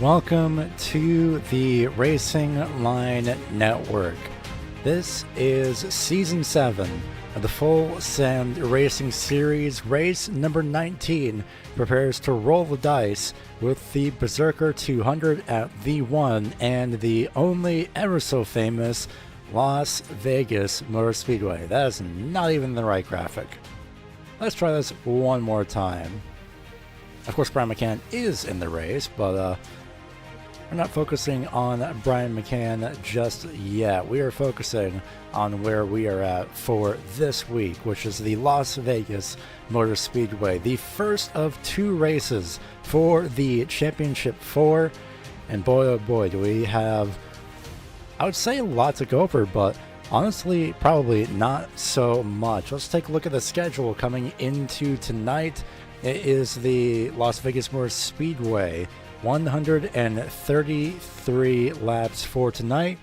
Welcome to the Racing Line Network. This is Season 7 of the Full Send Racing Series. Race number 19 prepares to roll the dice with the Berserker 200 at the one and the only ever so famous Las Vegas Motor Speedway. That is not even the right graphic. Let's try this one more time. Of course, Brian McCann is in the race, but we're not focusing on Brian McCann just yet. We are focusing on where we are at for this week, which is the Las Vegas Motor Speedway. The first of two races for the Championship 4. And boy, oh boy, do we have, I would say, a lot to go over, but honestly, probably not so much. Let's take a look at the schedule coming into tonight. It is the Las Vegas Motor Speedway. 133 laps for tonight,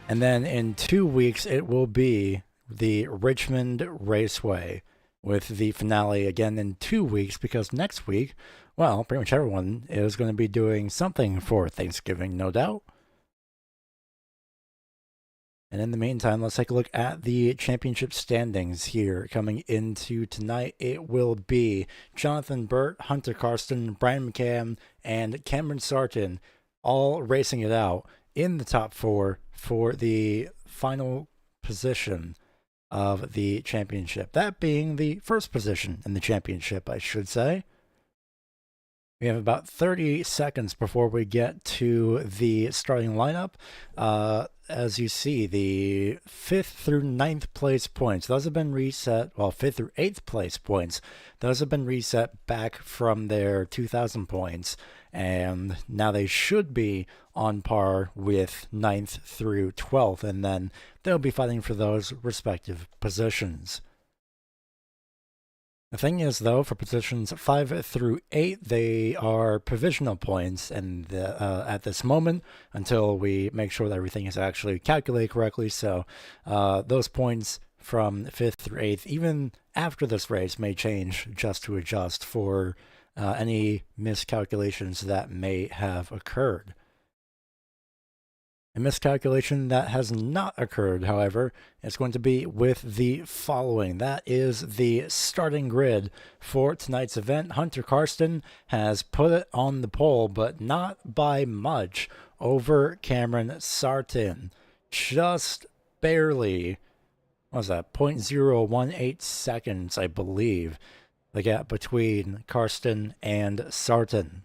and then in 2 weeks it will be the Richmond Raceway with the finale again in 2 weeks, because next week, well, pretty much everyone is going to be doing something for Thanksgiving, no doubt. And in the meantime, let's take a look at the championship standings here. Coming into tonight, it will be Jonathan Burt, Hunter Karsten, Brian McCann, and Cameron Sarton all racing it out in the top four for the final position of the championship. That being the first position in the championship, I should say. We have about 30 seconds before we get to the starting lineup. As you see, the 5th through 9th place points, those have been reset, well, 5th through 8th place points, those have been reset back from their 2,000 points, and now they should be on par with 9th through 12th, and then they'll be fighting for those respective positions. The thing is, though, for positions 5 through 8, they are provisional points, and at this moment, until we make sure that everything is actually calculated correctly. So those points from 5th through 8th, even after this race, may change just to adjust for any miscalculations that may have occurred. A miscalculation that has not occurred, however, is going to be with the following. That is the starting grid for tonight's event. Hunter Karsten has put it on the pole, but not by much, over Cameron Sarton. Just barely, what was that, 0.018 seconds, I believe, the gap between Karsten and Sarton.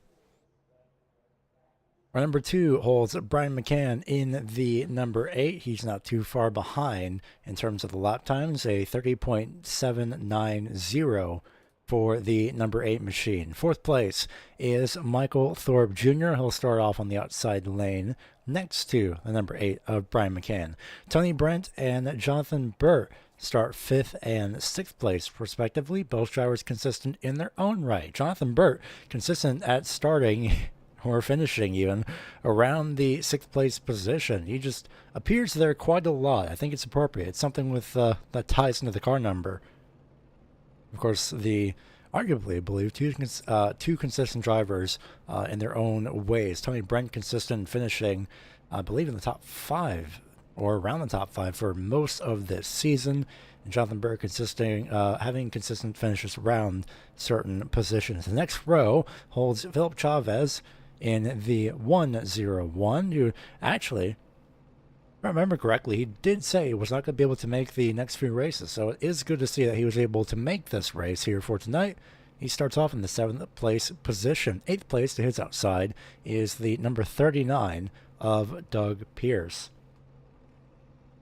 Our number 2 holds Brian McCann in the number 8. He's not too far behind in terms of the lap times, a 30.790 for the number 8 machine. 4th place is Michael Thorpe Jr. He'll start off on the outside lane next to the number 8 of Brian McCann. Tony Brent and Jonathan Burt start 5th and 6th place, respectively. Both drivers consistent in their own right. Jonathan Burt consistent at starting or finishing even around the 6th place position. He just appears there quite a lot. I think it's appropriate. It's something with that ties into the car number. Of course, the arguably, I believe, two consistent drivers in their own ways. Tony Brent consistent finishing, I believe, in the top 5 or around the top 5 for most of this season. And Jonathan Burt having consistent finishes around certain positions. The next row holds Philip Chavez in the 101, who actually, if I remember correctly, he did say he was not going to be able to make the next few races, so it is good to see that he was able to make this race here for tonight. He starts off in the 7th place position. 8th place to his outside is the number 39 of Doug Pierce.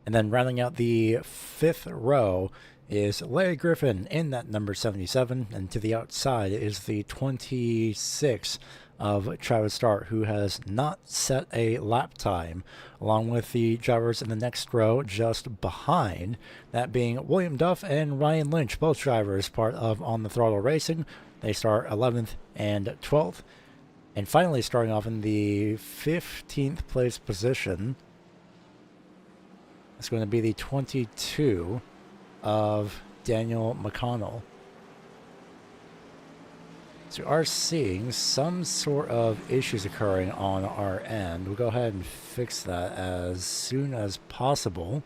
And then rounding out the 5th row is Larry Griffin in that number 77, and to the outside is the 26 of Travis Start, who has not set a lap time, along with the drivers in the next row just behind, that being William Duff and Ryan Lynch, both drivers part of On the Throttle Racing. They start 11th and 12th. And finally, starting off in the 15th place position, it's going to be the 22 of Daniel McConnell. So we are seeing some sort of issues occurring on our end. We'll go ahead and fix that as soon as possible.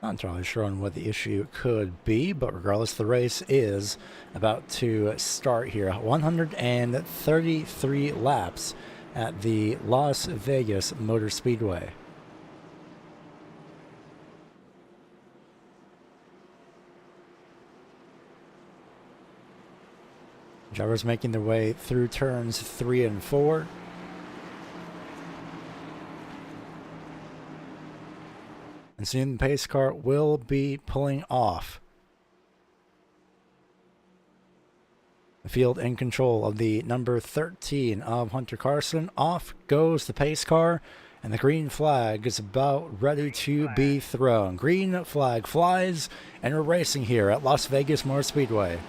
Not entirely sure on what the issue could be, but regardless, the race is about to start here. 133 laps at the Las Vegas Motor Speedway. Drivers making their way through turns 3 and 4. And soon the pace car will be pulling off. The field in control of the number 13 of Hunter Carson. Off goes the pace car, and the green flag is about ready to be thrown. Green flag flies, and we're racing here at Las Vegas Motor Speedway.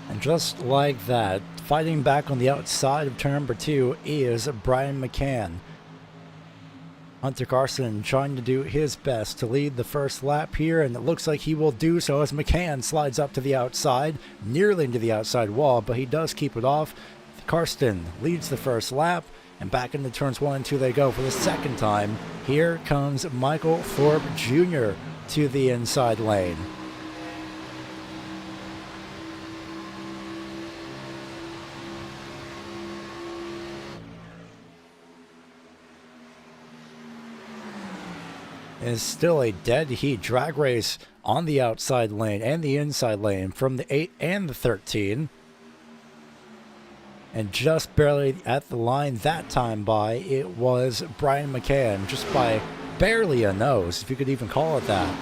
And just like that, fighting back on the outside of turn number 2 is Brian McCann. Hunter Carson trying to do his best to lead the first lap here, and it looks like he will do so as McCann slides up to the outside, nearly into the outside wall, but he does keep it off. Carson leads the first lap, and back into turns 1 and 2 they go for the second time. Here comes Michael Thorpe Jr. to the inside lane. Is still a dead heat drag race on the outside lane and the inside lane from the 8 and the 13. And just barely at the line that time by, it was Brian McCann, just by barely a nose, if you could even call it that.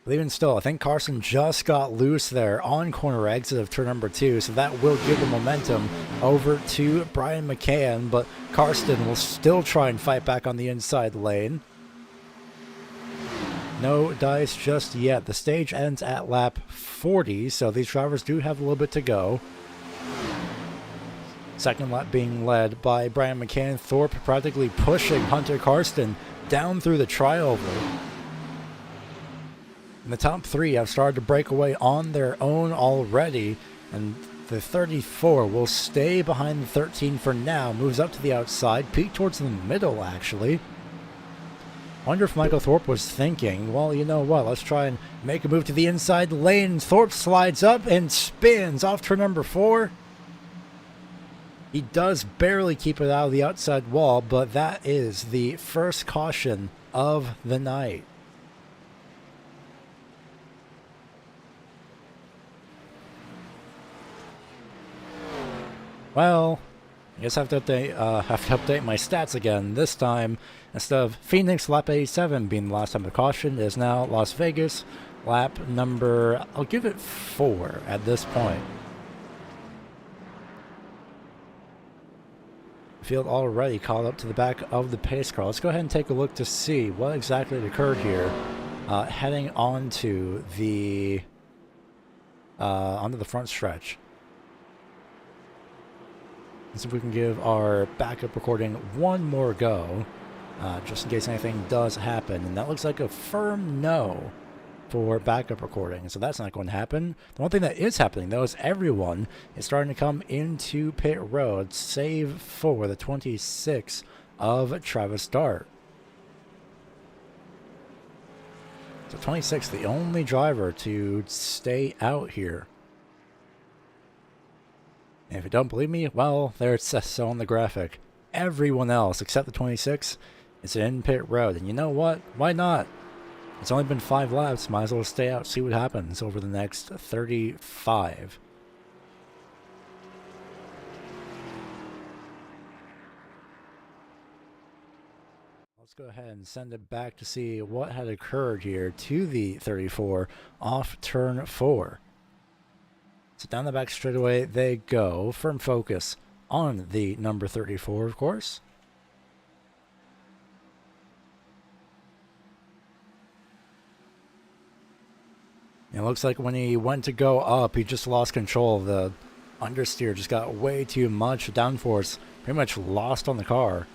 But even still, I think Carson just got loose there on corner exit of turn number 2, so that will give the momentum over to Brian McCann, but Carson will still try and fight back on the inside lane. No dice just yet. The stage ends at lap 40, so these drivers do have a little bit to go. Second lap being led by Brian McCann. Thorpe practically pushing Hunter Carson down through the trioval. And the top 3 have started to break away on their own already, and the 34 will stay behind the 13 for now, moves up to the outside, peeked towards the middle actually. Wonder if Michael Thorpe was thinking, well, you know what, let's try and make a move to the inside lane. Thorpe slides up and spins off turn number 4. He does barely keep it out of the outside wall, but that is the first caution of the night. Well, I guess I have to update my stats again. This time, instead of Phoenix lap 87 being the last time of caution, it is now Las Vegas lap number, I'll give it 4 at this point. The field already caught up to the back of the pace car. Let's go ahead and take a look to see what exactly occurred here, heading onto the front stretch. Let's see if we can give our backup recording one more go, just in case anything does happen. And that looks like a firm no for backup recording, so that's not going to happen. The one thing that is happening, though, is everyone is starting to come into pit road, save for the 26 of Travis Dart. So 26, the only driver to stay out here. And if you don't believe me, well, there it says so on the graphic. Everyone else except the 26 is in pit road. And you know what? Why not? It's only been 5 laps. Might as well stay out, see what happens over the next 35. Let's go ahead and send it back to see what had occurred here to the 34 off turn 4. So down the back straightaway they go. Firm focus on the number 34, of course. It looks like when he went to go up, he just lost control. The understeer just got way too much downforce, pretty much lost on the car.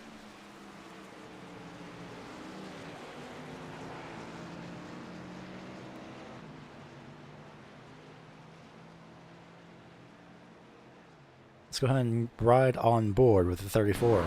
Let's go ahead and ride on board with the 34.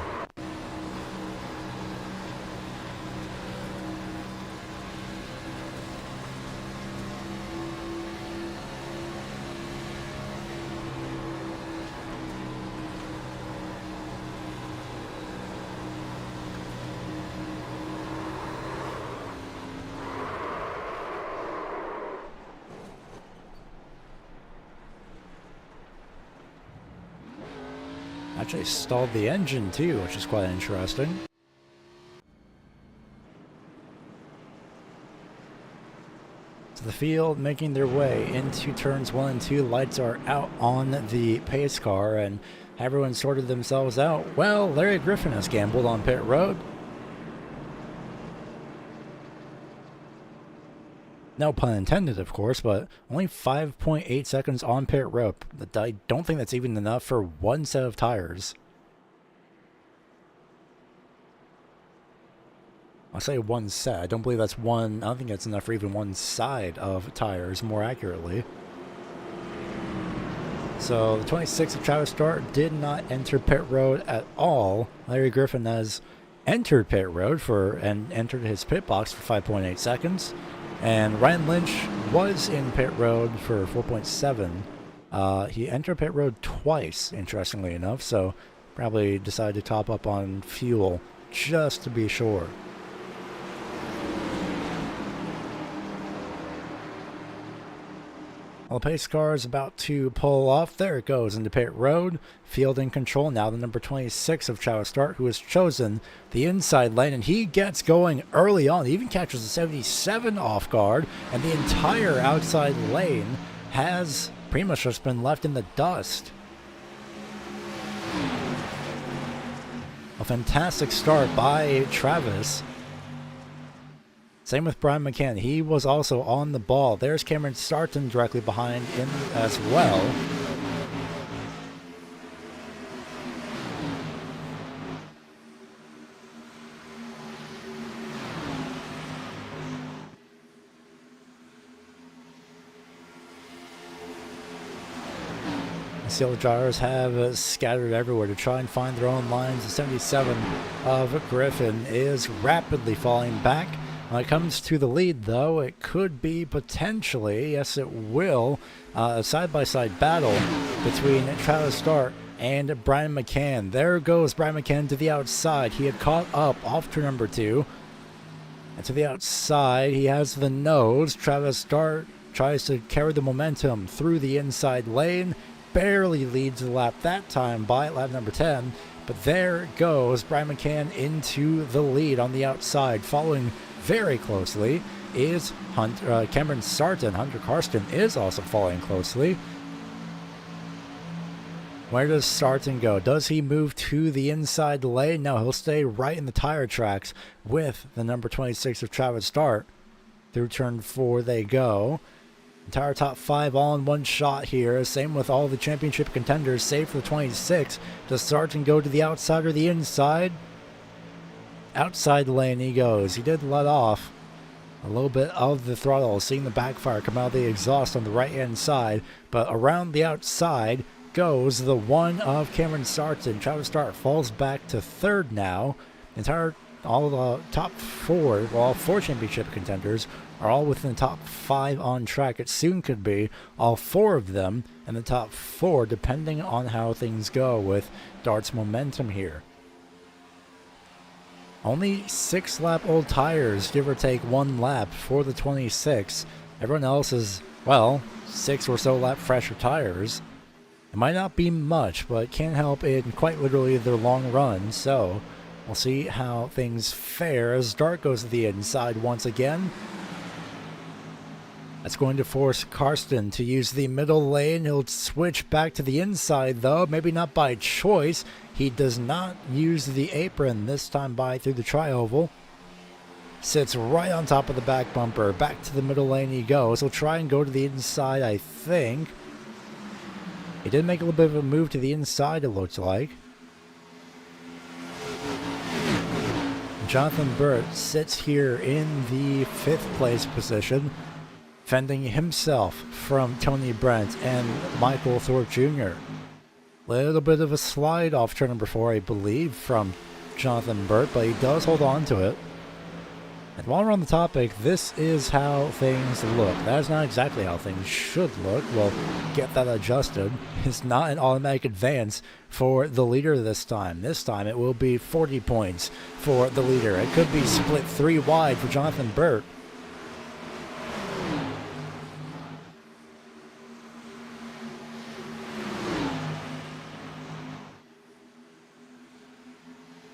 Actually stalled the engine too, which is quite interesting. So the field making their way into turns 1 and 2. Lights are out on the pace car and everyone sorted themselves out. Well, Larry Griffin has gambled on pit road. No pun intended, of course, but only 5.8 seconds on pit road. I don't think that's even enough for one set of tires. I'll say one set. I don't believe that's one. I don't think that's enough for even one side of tires, more accurately. So the 26 of Travis Start did not enter pit road at all. Larry Griffin has entered pit road and entered his pit box for 5.8 seconds. And Ryan Lynch was in pit road for 4.7. He entered pit road twice, interestingly enough, so probably decided to top up on fuel just to be sure. Well, the pace car is about to pull off. There it goes into pit road. Field in control now. The number 26 of Travis Start, who has chosen the inside lane, and he gets going early on. He even catches the 77 off guard, and the entire outside lane has pretty much just been left in the dust. A fantastic start by Travis. Same with Brian McCann. He was also on the ball. There's Cameron Sarton directly behind him as well. Seal drivers have scattered everywhere to try and find their own lines. The 77 of Griffin is rapidly falling back. When it comes to the lead, though, it could be potentially, yes it will, a side-by-side battle between Travis Start and Brian McCann. There goes Brian McCann to the outside. He had caught up off turn number 2. And to the outside, he has the nose. Travis Start tries to carry the momentum through the inside lane. Barely leads the lap that time by lap number 10. But there goes Brian McCann into the lead on the outside. Following very closely is Cameron Sarton. Hunter Karsten is also following closely. Where does Sarton go? Does he move to the inside lane? No, he'll stay right in the tire tracks with the number 26 of Travis Start. Through turn 4 they go. Entire top 5 all in one shot here. Same with all the championship contenders, save for the 26. Does Sarton go to the outside or the inside? Outside lane he goes. He did let off a little bit of the throttle, seeing the backfire come out of the exhaust on the right hand side, but around the outside goes the one of Cameron Sarton. Travis Start falls back to 3rd now. All the top 4, well, all 4 championship contenders are all within the top 5 on track. It soon could be all 4 of them in the top 4, depending on how things go with Dart's momentum here. Only 6 lap old tires, give or take 1 lap for the 26. Everyone else is, well, 6 or so lap fresher tires. It might not be much, but it can help in quite literally their long run. So we'll see how things fare as Dart goes to the inside once again. That's going to force Karsten to use the middle lane. He'll switch back to the inside, though. Maybe not by choice. He does not use the apron this time by through the tri-oval. Sits right on top of the back bumper. Back to the middle lane he goes. He'll try and go to the inside, I think. He did make a little bit of a move to the inside, it looks like. Jonathan Burt sits here in the 5th place position, fending himself from Tony Brent and Michael Thorpe Jr. Little bit of a slide off turn number 4, I believe, from Jonathan Burt, but he does hold on to it. And while we're on the topic, this is how things look. That is not exactly how things should look. We'll get that adjusted. It's not an automatic advance for the leader this time. This time it will be 40 points for the leader. It could be split 3 wide for Jonathan Burt.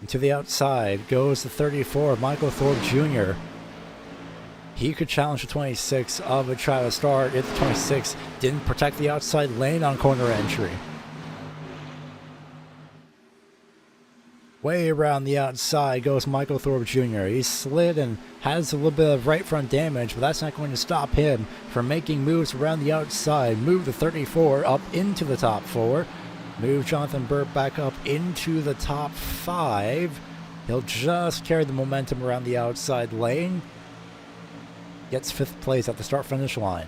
To the outside goes the 34, Michael Thorpe Jr. He could challenge the 26 of a Travis Start if the 26 didn't protect the outside lane on corner entry. Way around the outside goes Michael Thorpe Jr. He slid and has a little bit of right front damage, but that's not going to stop him from making moves around the outside. Move the 34 up into the top 4. Move Jonathan Burt back up into the top 5. He'll just carry the momentum around the outside lane. Gets 5th place at the start-finish line.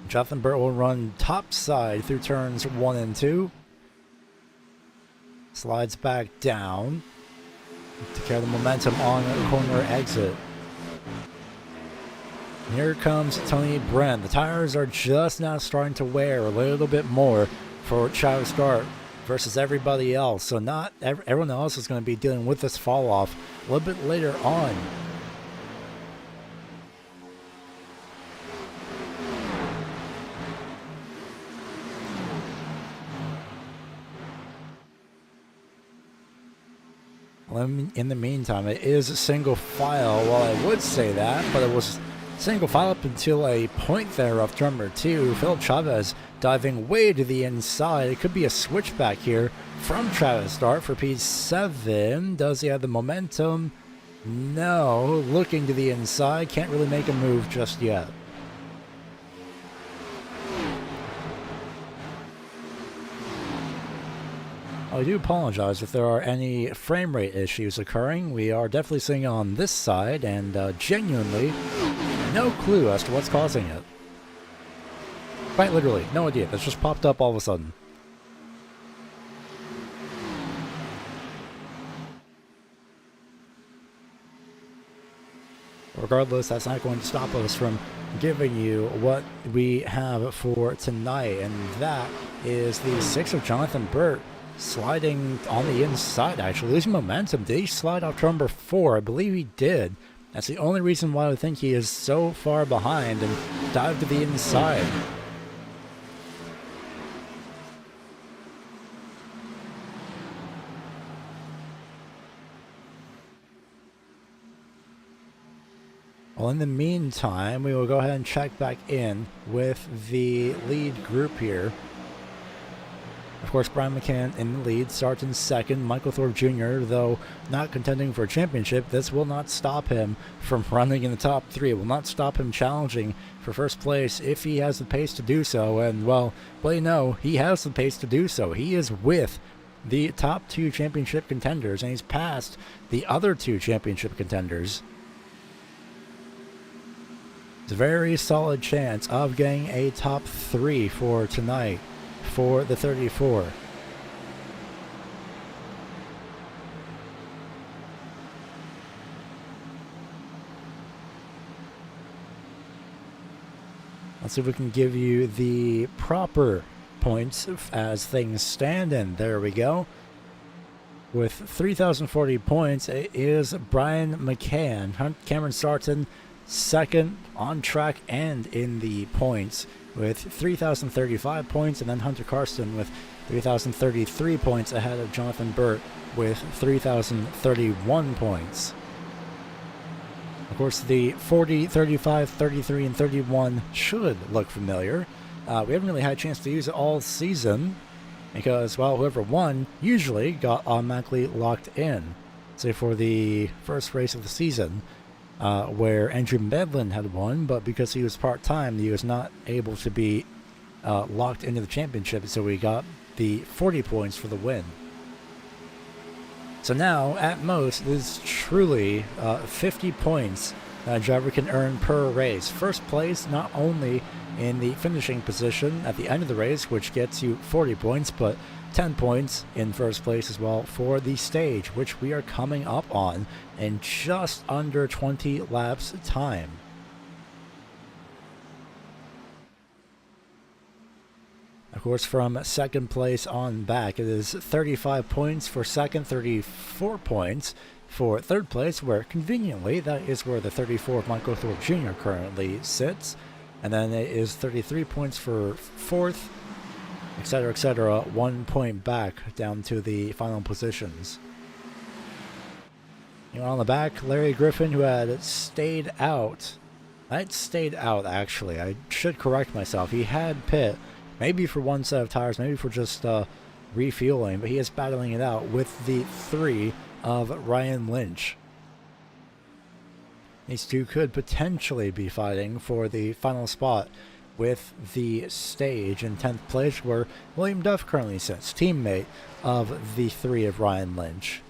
Jonathan Burt will run top side through turns 1 and 2. Slides back down to carry the momentum on the corner exit. Here comes Tony Brent. The tires are just now starting to wear a little bit more for Travis Start versus everybody else. So not everyone else is going to be dealing with this fall off a little bit later on. Well, in the meantime, it is a single file. Well, I would say that, but it was single file up until a point there of turn number 2. Philip Chavez diving way to the inside. It could be a switchback here from Travis Start for P7. Does he have the momentum? No. Looking to the inside. Can't really make a move just yet. I do apologize if there are any frame rate issues occurring. We are definitely seeing on this side, and genuinely no clue as to what's causing it. Quite literally, no idea. It's just popped up all of a sudden. Regardless, that's not going to stop us from giving you what we have for tonight, and that is the 6 of Jonathan Burt sliding on the inside, actually losing momentum. Did he slide off turn number 4? I believe he did. That's the only reason why I think he is so far behind and dived to the inside. Well, in the meantime, we will go ahead and check back in with the lead group here. Of course, Brian McCann in the lead, starts in 2nd. Michael Thorpe Jr., though not contending for a championship, this will not stop him from running in the top 3. It will not stop him challenging for 1st place if he has the pace to do so. And, well, you know, he has the pace to do so. He is with the top 2 championship contenders, and he's passed the other 2 championship contenders. It's a very solid chance of getting a top 3 for tonight for the 34. Let's see if we can give you the proper points as things stand, and there we go. With 3,040 points, it is Brian McCann. Cameron Sarton, 2nd on track and in the points with 3,035 points, and then Hunter Karsten with 3,033 points ahead of Jonathan Burt with 3,031 points. Of course, the 40, 35, 33, and 31 should look familiar. We haven't really had a chance to use it all season because, well, whoever won usually got automatically locked in. Say for the first race of the season, where Andrew Medlin had won, but because he was part-time, he was not able to be locked into the championship, so we got the 40 points for the win. So now, at most, it is truly 50 points that a driver can earn per race. First place, not only in the finishing position at the end of the race, which gets you 40 points, but 10 points in first place as well for the stage, which we are coming up on in just under 20 laps time. Of course, from second place on back, it is 35 points for second, 34 points for third place, where conveniently that is where the 34 of Michael Thorpe Jr. currently sits. And then it is 33 points for fourth, etc., 1 point back down to the final positions. On the back, Larry Griffin, who had stayed out. Actually. I should correct myself. He had pit, maybe for one set of tires, maybe for just refueling, but he is battling it out with the 3 of Ryan Lynch. These two could potentially be fighting for the final spot with the stage in 10th place, where William Duff currently sits, teammate of the 3 of Ryan Lynch.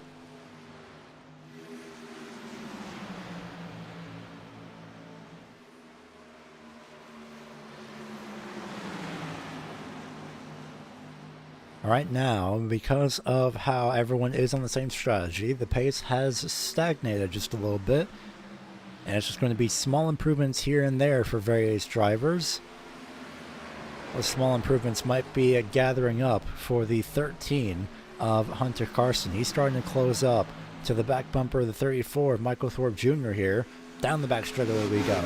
Right now, because of how everyone is on the same strategy, the pace has stagnated just a little bit, and it's just going to be small improvements here and there for various drivers. Those small improvements might be gathering up for the 13 of Hunter Carson. He's starting to close up to the back bumper of the 34 of Michael Thorpe Jr. here. Down the back straightaway we go.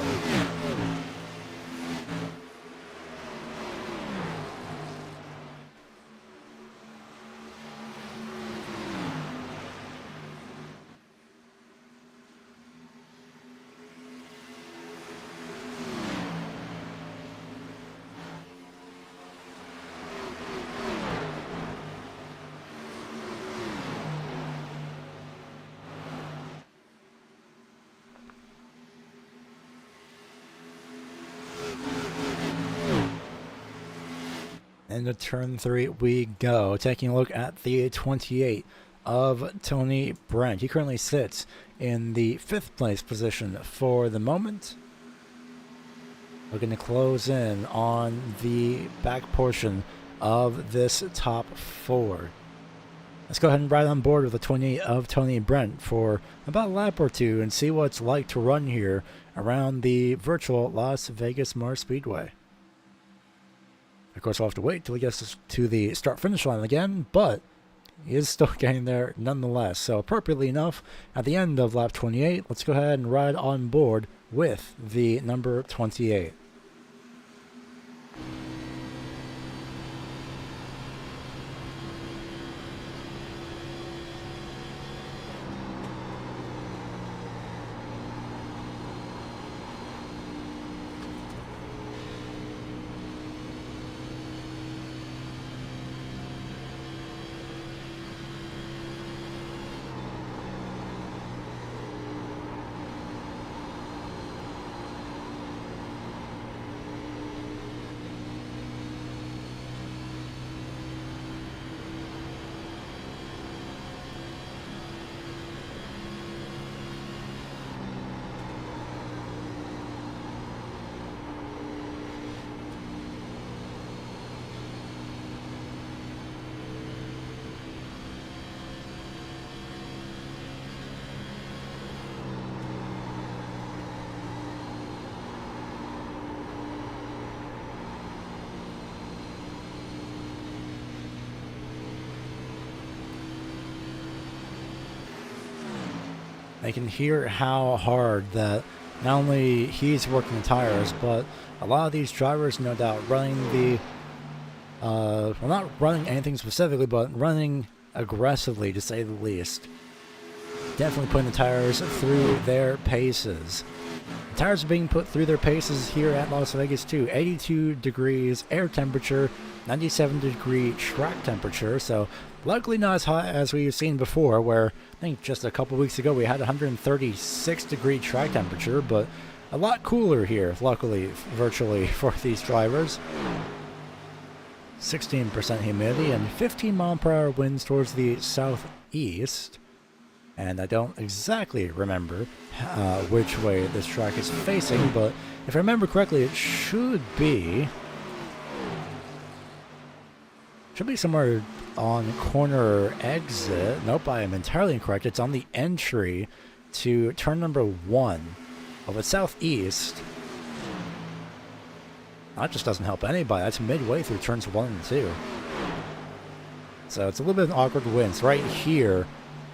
Into turn 3 we go, taking a look at the 28 of Tony Brent. He currently sits in the 5th place position for the moment. Looking to close in on the back portion of this top 4. Let's go ahead and ride on board with the 28 of Tony Brent for about a lap or two and see what it's like to run here around the virtual Las Vegas Motor Speedway. Of course, we'll have to wait till he gets to the start-finish line again, but he is still getting there nonetheless. So appropriately enough, at the end of lap 28, let's go ahead and ride on board with the number 28. I can hear how hard that not only he's working the tires, but a lot of these drivers, no doubt, running the, well, not running anything specifically, but running aggressively, to say the least. definitely putting the tires through their paces. The tires are being put through their paces here at Las Vegas too. 82 degrees air temperature, 97-degree track temperature, so luckily not as hot as we've seen before, where I think just a couple weeks ago we had 136-degree track temperature, but a lot cooler here, luckily, virtually, for these drivers. 16% humidity and 15-mile-per-hour winds towards the southeast. And I don't exactly remember which way this track is facing, but if I remember correctly, it should be somewhere on corner exit. Nope, I am entirely incorrect. It's on the entry to turn number 1 of the southeast. That just doesn't help anybody. That's midway through turns 1 and 2. So it's a little bit of an awkward wind. So right here,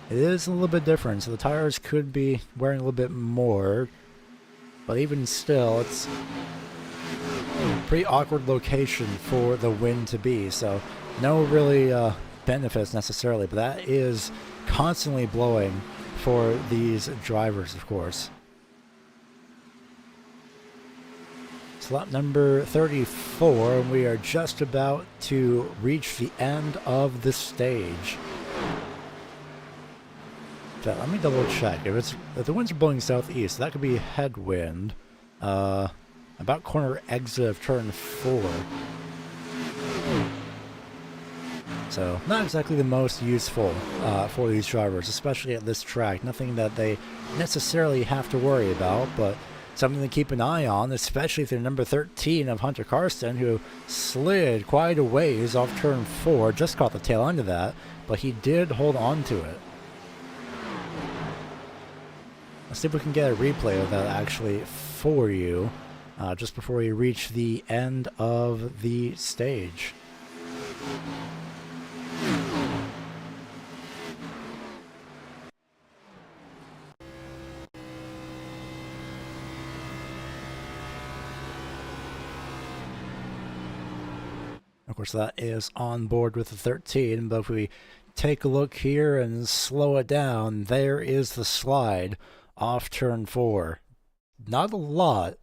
it is a little bit different. So the tires could be wearing a little bit more. But even still, it's a pretty awkward location for the wind to be. So no really benefits necessarily. But that is constantly blowing for these drivers, of course. Lap number 34, and we are just about to reach the end of the stage. So let me double check. If the winds are blowing southeast, that could be headwind. About corner exit of turn 4. So not exactly the most useful for these drivers, especially at this track. Nothing that they necessarily have to worry about, but something to keep an eye on, especially if they're number 13 of Hunter Karsten, who slid quite a ways off turn 4, just caught the tail end of that, but he did hold on to it. Let's see if we can get a replay of that actually for you, just before we reach the end of the stage. Of course, that is on board with the 13, but if we take a look here and slow it down, there is the slide off turn 4. Not a lot,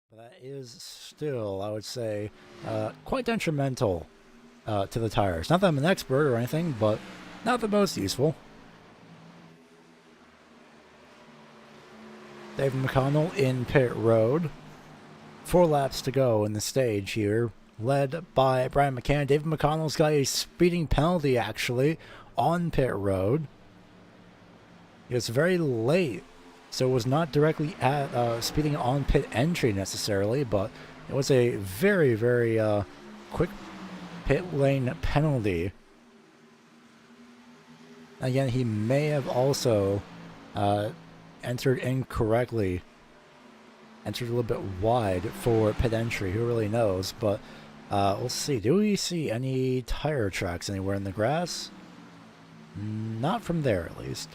but that is still, I would say, quite detrimental to the tires. Not that I'm an expert or anything, but not the most useful. David McConnell in pit road. 4 laps to go in the stage here, led by Brian McCann. David McConnell's got a speeding penalty, actually, on pit road. It was very late, so it was not directly at speeding on pit entry necessarily, but it was a very, very quick pit lane penalty. Again, he may have also entered incorrectly. Entered a little bit wide for pit entry. Who really knows? But we'll see. Do we see any tire tracks anywhere in the grass? Not from there, at least.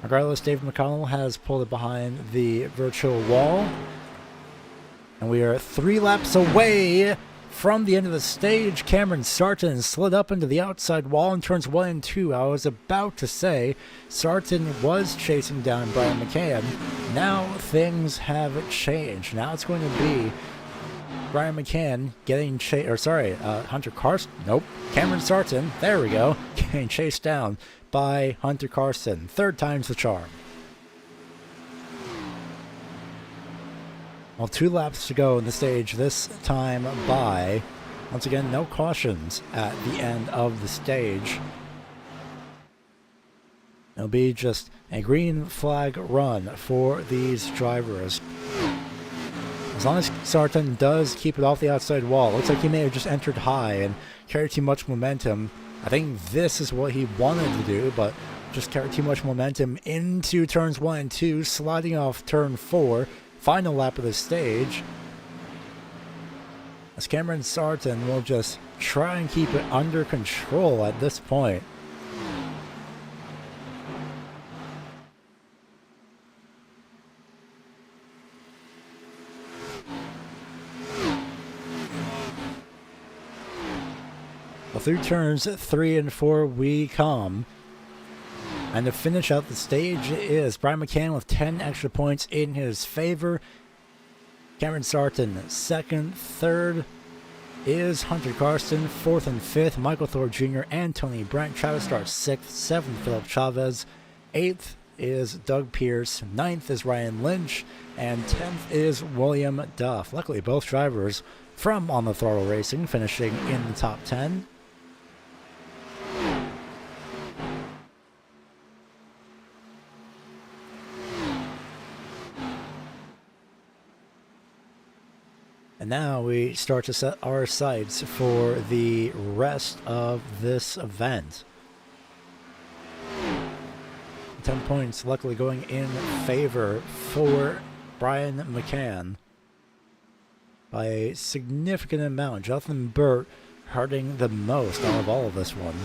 Regardless, David McConnell has pulled it behind the virtual wall. And we are 3 laps away from the end of the stage. Cameron Sarton slid up into the outside wall in turns 1 and 2. I was about to say Sarton was chasing down Brian McCann. Now things have changed. Now it's going to be Brian McCann getting chased, or sorry, Hunter Karsten. Nope, Cameron Sarton. There we go, getting chased down by Hunter Karsten. 3rd time's the charm. Well, 2 laps to go in the stage this time by. Once again, no cautions at the end of the stage. It'll be just a green flag run for these drivers. As long as Sarton does keep it off the outside wall. Looks like he may have just entered high and carried too much momentum. I think this is what he wanted to do, but just carried too much momentum into turns 1 and 2, sliding off turn 4. Final lap of the stage, as Cameron Sarton will just try and keep it under control at this point. Well, through turns 3 and 4 we come. And to finish out the stage is Brian McCann with 10 extra points in his favor. Cameron Sarton second. Third is Hunter Karsten. Fourth and fifth, Michael Thorpe Jr. and Tony Brent. Travis Starr sixth. Seventh, Philip Chavez. Eighth is Doug Pierce. Ninth is Ryan Lynch. And 10th is William Duff. Luckily, both drivers from On the Throttle Racing finishing in the top 10. And now we start to set our sights for the rest of this event. 10 points luckily going in favor for Brian McCann by a significant amount. Jonathan Burt hurting the most out of all of this one.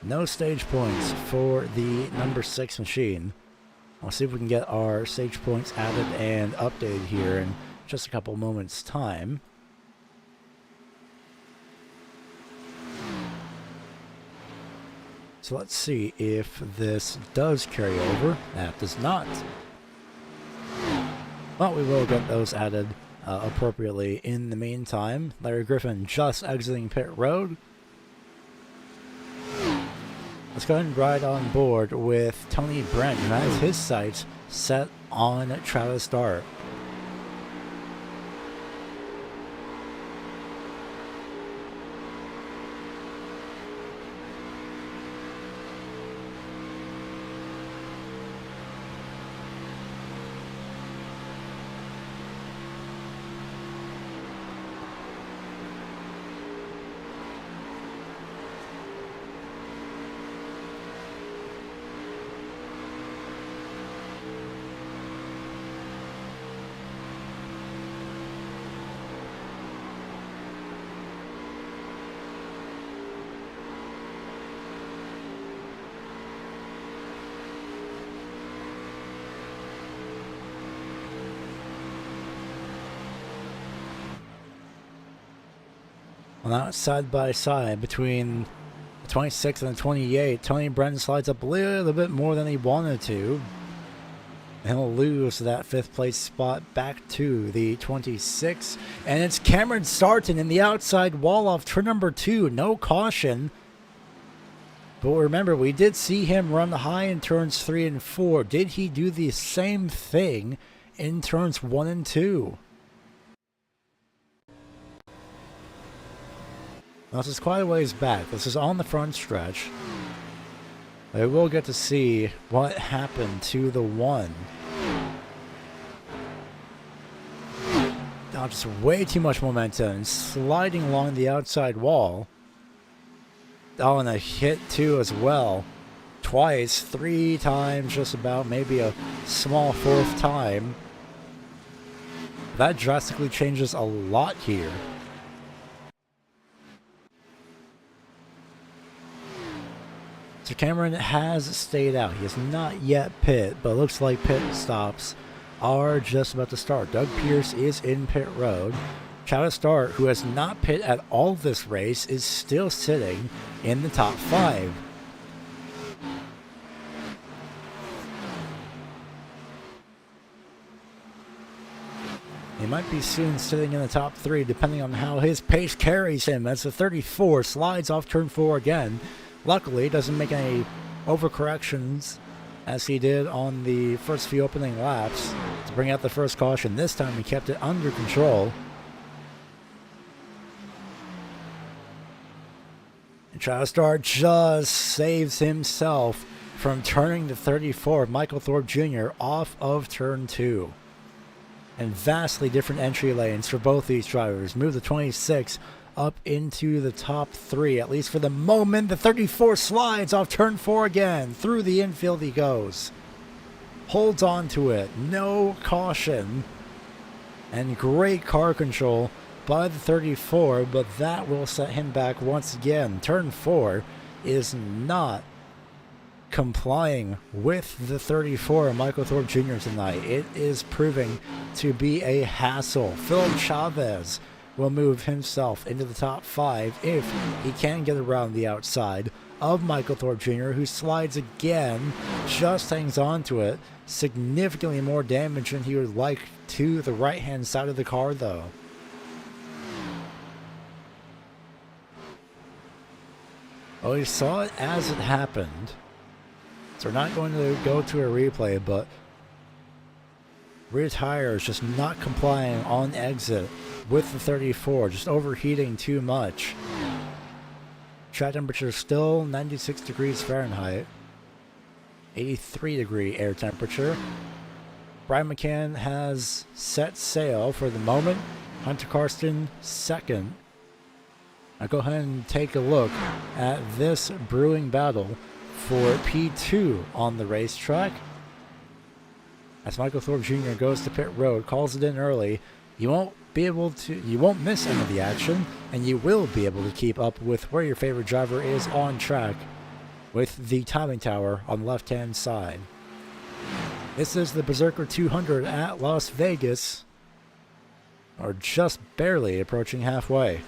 No stage points for the number 6 machine. I'll see if we can get our stage points added and updated here in just a couple moments time. So let's see if this does carry over. That does not. Well, we will get those added appropriately in the meantime. Larry Griffin just exiting pit road. Let's go ahead and ride on board with Tony Brent, who has his sights set on Travis Starr. Well, now it's side by side between the 26 and the 28. Tony Brent slides up a little bit more than he wanted to. And he'll lose that 5th place spot back to the 26. And it's Cameron Sarton in the outside wall off turn number 2. No caution. But remember, we did see him run high in turns 3 and 4. Did he do the same thing in turns 1 and 2? Now, this is quite a ways back. This is on the front stretch. We will get to see what happened to the 1. Now, just way too much momentum. Sliding along the outside wall. Oh, and a hit too as well. Twice, 3 times just about. Maybe a small 4th time. That drastically changes a lot here. So Cameron has stayed out. He has not yet pit, but it looks like pit stops are just about to start. Doug Pierce is in pit road. Travis Starr, who has not pit at all this race, is still sitting in the top 5. He might be soon sitting in the top 3, depending on how his pace carries him, as the 34 slides off turn 4 again. Luckily, doesn't make any overcorrections as he did on the first few opening laps to bring out the first caution. This time he kept it under control. And Travis Starr just saves himself from turning the 34, Michael Thorpe Jr., off of turn 2. And vastly different entry lanes for both these drivers. Move the 26 up into the top 3, at least for the moment. The 34 slides off turn 4 again. Through the infield he goes. Holds on to it. No caution. And great car control by the 34, but that will set him back once again. Turn 4 is not complying with the 34 Michael Thorpe Jr. tonight. It is proving to be a hassle. Philip Chavez will move himself into the top 5 if he can get around the outside of Michael Thorpe Jr., who slides again, just hangs on to it. Significantly more damage than he would like to the right-hand side of the car, though. Oh, we saw it as it happened. So we're not going to go to a replay, but rear tire is just not complying on exit with the 34, just overheating too much. Track temperature is still 96 degrees Fahrenheit, 83 degree air temperature. Brian McCann has set sail for the moment. Hunter Karsten second. Now go ahead and take a look at this brewing battle for P2 on the racetrack. As Michael Thorpe Jr. goes to pit road, calls it in early, you won't miss any of the action, and you will be able to keep up with where your favorite driver is on track with the timing tower on the left-hand side. This is the Berserker 200 at Las Vegas, or just barely approaching halfway.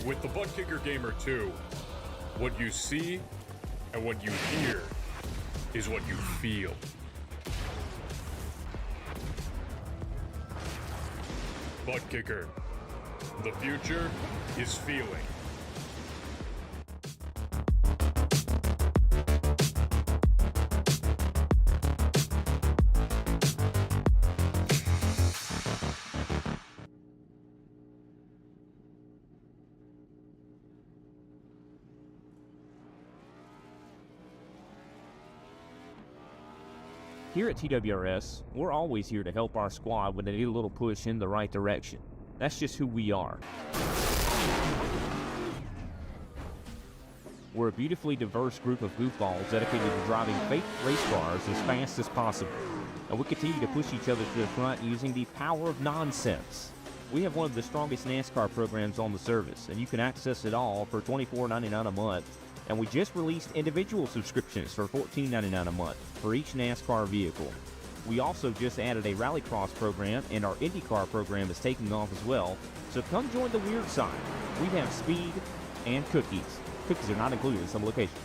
With the Butt Kicker Gamer 2, what you see and what you hear is what you feel. Butt Kicker. The future is feeling. Here at TWRS, we're always here to help our squad when they need a little push in the right direction. That's just who we are. We're a beautifully diverse group of goofballs dedicated to driving fake race cars as fast as possible. And we continue to push each other to the front using the power of nonsense. We have one of the strongest NASCAR programs on the service, and you can access it all for $24.99 a month. And we just released individual subscriptions for $14.99 a month for each NASCAR vehicle. We also just added a Rallycross program, and our IndyCar program is taking off as well. So come join the weird side. We have speed and cookies. Cookies are not included in some locations.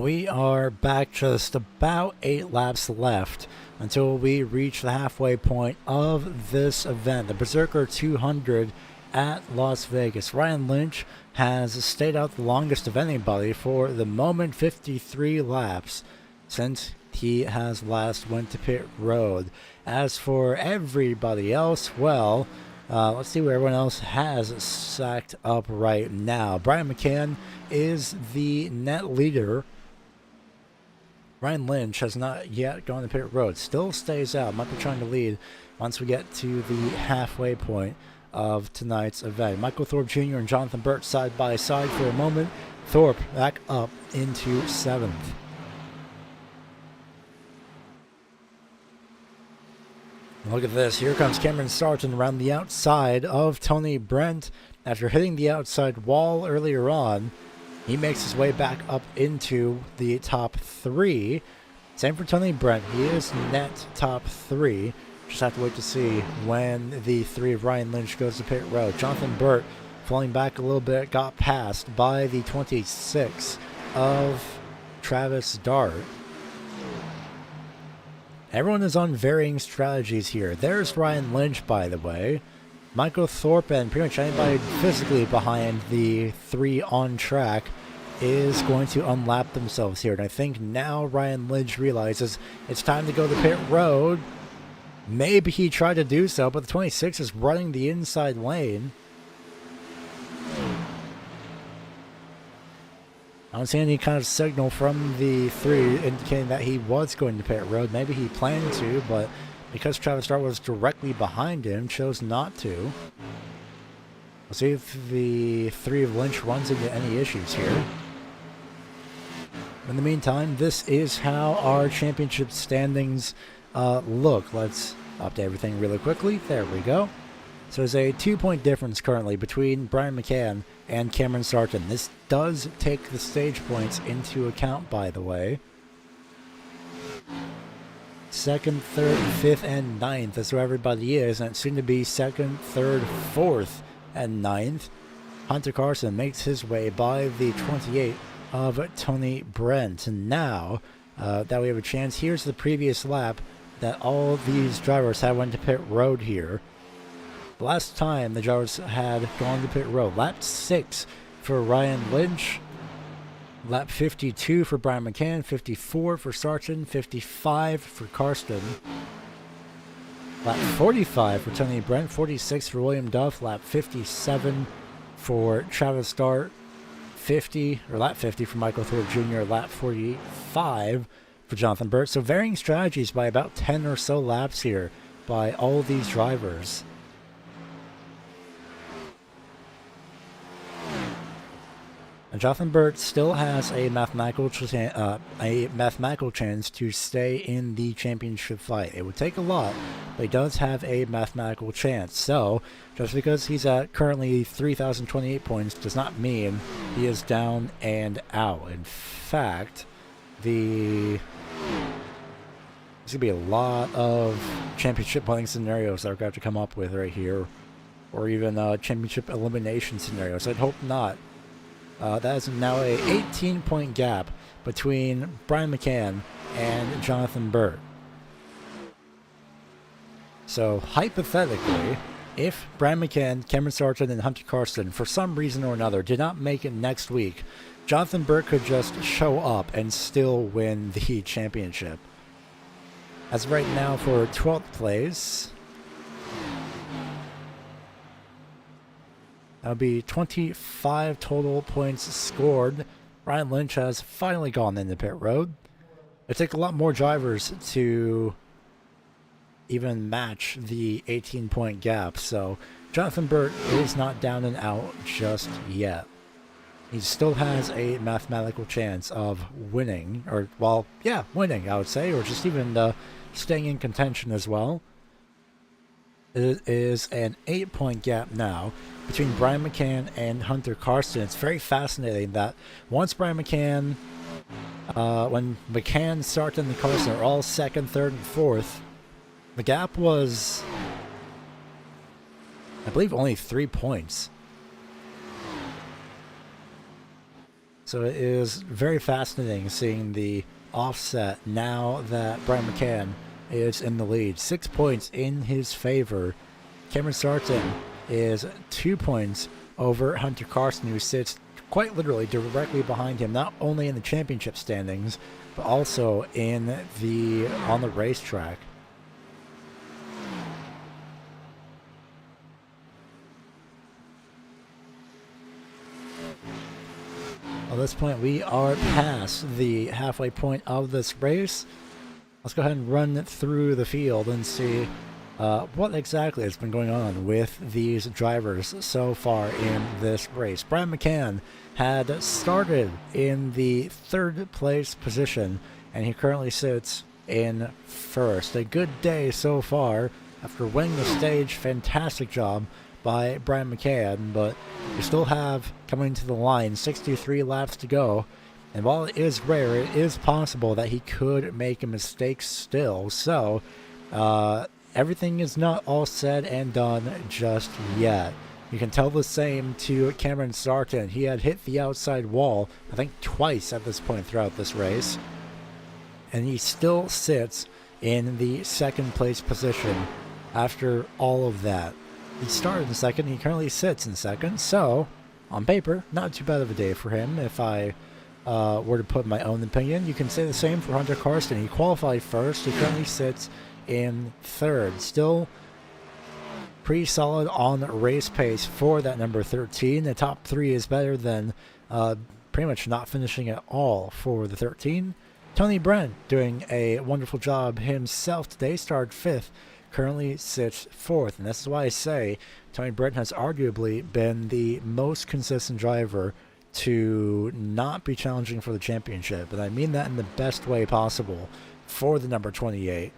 We are back, just about 8 laps left until we reach the halfway point of this event, the Berserker 200 at Las Vegas. Ryan Lynch has stayed out the longest of anybody for the moment, 53 laps since he has last went to pit road. As for everybody else, well, let's see where everyone else has stacked up right now. Brian McCann is the net leader. Ryan Lynch has not yet gone to pit road. Still stays out. Might be trying to lead once we get to the halfway point of tonight's event. Michael Thorpe Jr. and Jonathan Burt side by side for a moment. Thorpe back up into 7th. Look at this. Here comes Cameron Sargent around the outside of Tony Brent. After hitting the outside wall earlier on, he makes his way back up into the top 3. Same for Tony Brent. He is net top 3. Just have to wait to see when the 3 of Ryan Lynch goes to pit road. Jonathan Burt falling back a little bit, got passed by the 26 of Travis Dart. Everyone is on varying strategies here. There's Ryan Lynch, by the way. Michael Thorpe and pretty much anybody physically behind the 3 on track is going to unlap themselves here. And I think now Ryan Lynch realizes it's time to go to pit road. Maybe he tried to do so, but the 26 is running the inside lane. I don't see any kind of signal from the 3 indicating that he was going to pit road. Maybe he planned to, but because Travis Dart was directly behind him, chose not to. We'll see if the 3 of Lynch runs into any issues here. In the meantime, this is how our championship standings look. Let's update everything really quickly. There we go. So there's a 2-point difference currently between Brian McCann and Cameron Sargent. This does take the stage points into account, by the way. 2nd, 3rd, 5th, and 9th is where everybody is, and it's soon to be 2nd, 3rd, 4th, and 9th. Hunter Carson makes his way by the 28 of Tony Brent. And now that we have a chance, here's the previous lap that all these drivers had went to pit road here. The last time the drivers had gone to pit road, lap 6 for Ryan Lynch, lap 52 for Brian McCann, 54 for Sargent, 55 for Karsten, lap 45 for Tony Brent, 46 for William Duff, lap 57 for Travis Dart, lap 50 for Michael Thorpe Jr., lap 45 for Jonathan Burt. So varying strategies by about 10 or so laps here by all these drivers. And Jonathan Burt still has a mathematical chance to stay in the championship fight. It would take a lot, but he does have a mathematical chance. So, just because he's at currently 3,028 points does not mean he is down and out. In fact, there's going to be a lot of championship playing scenarios that we're going to have to come up with right here, or even championship elimination scenarios. I'd hope not. That is now a 18-point gap between Brian McCann and Jonathan Burt. So, hypothetically, if Brian McCann, Cameron Sargent, and Hunter Carson, for some reason or another, did not make it next week, Jonathan Burt could just show up and still win the championship. As of right now, for 12th place, that would be 25 total points scored. Ryan Lynch has finally gone into pit road. It takes a lot more drivers to even match the 18-point gap. So Jonathan Burt is not down and out just yet. He still has a mathematical chance of winning, or, well, yeah, winning, I would say, or just even staying in contention as well. It is an 8-point gap now between Brian McCann and Hunter Carson. It's very fascinating that once Brian McCann, when McCann, Sargent, and Carson are all 2nd, 3rd, and 4th, the gap was, I believe, only 3 points. So it is very fascinating seeing the offset now that Brian McCann is in the lead. 6 points in his favor. Cameron Sarton is 2 points over Hunter Carson, who sits quite literally directly behind him, not only in the championship standings, but also on the racetrack. At this point, we are past the halfway point of this race. Let's go ahead and run through the field and see what exactly has been going on with these drivers so far in this race. Brian McCann had started in the 3rd place position, and he currently sits in 1st. A good day so far after winning the stage. Fantastic job by Brian McCann, but you still have, coming to the line, 63 laps to go. And while it is rare, it is possible that he could make a mistake still. So, everything is not all said and done just yet. You can tell the same to Cameron Sarton. He had hit the outside wall, I think twice at this point throughout this race. And he still sits in the 2nd place position after all of that. He started in 2nd, he currently sits in 2nd, so on paper, not too bad of a day for him. If I were to put my own opinion, you can say the same for Hunter Carson. He qualified 1st, he currently sits in 3rd. Still pretty solid on race pace for that number 13. The top 3 is better than pretty much not finishing at all for the 13. Tony Brent doing a wonderful job himself today, started 5th. Currently sits 4th, and this is why I say Tony Brent has arguably been the most consistent driver to not be challenging for the championship, and I mean that in the best way possible for the number 28.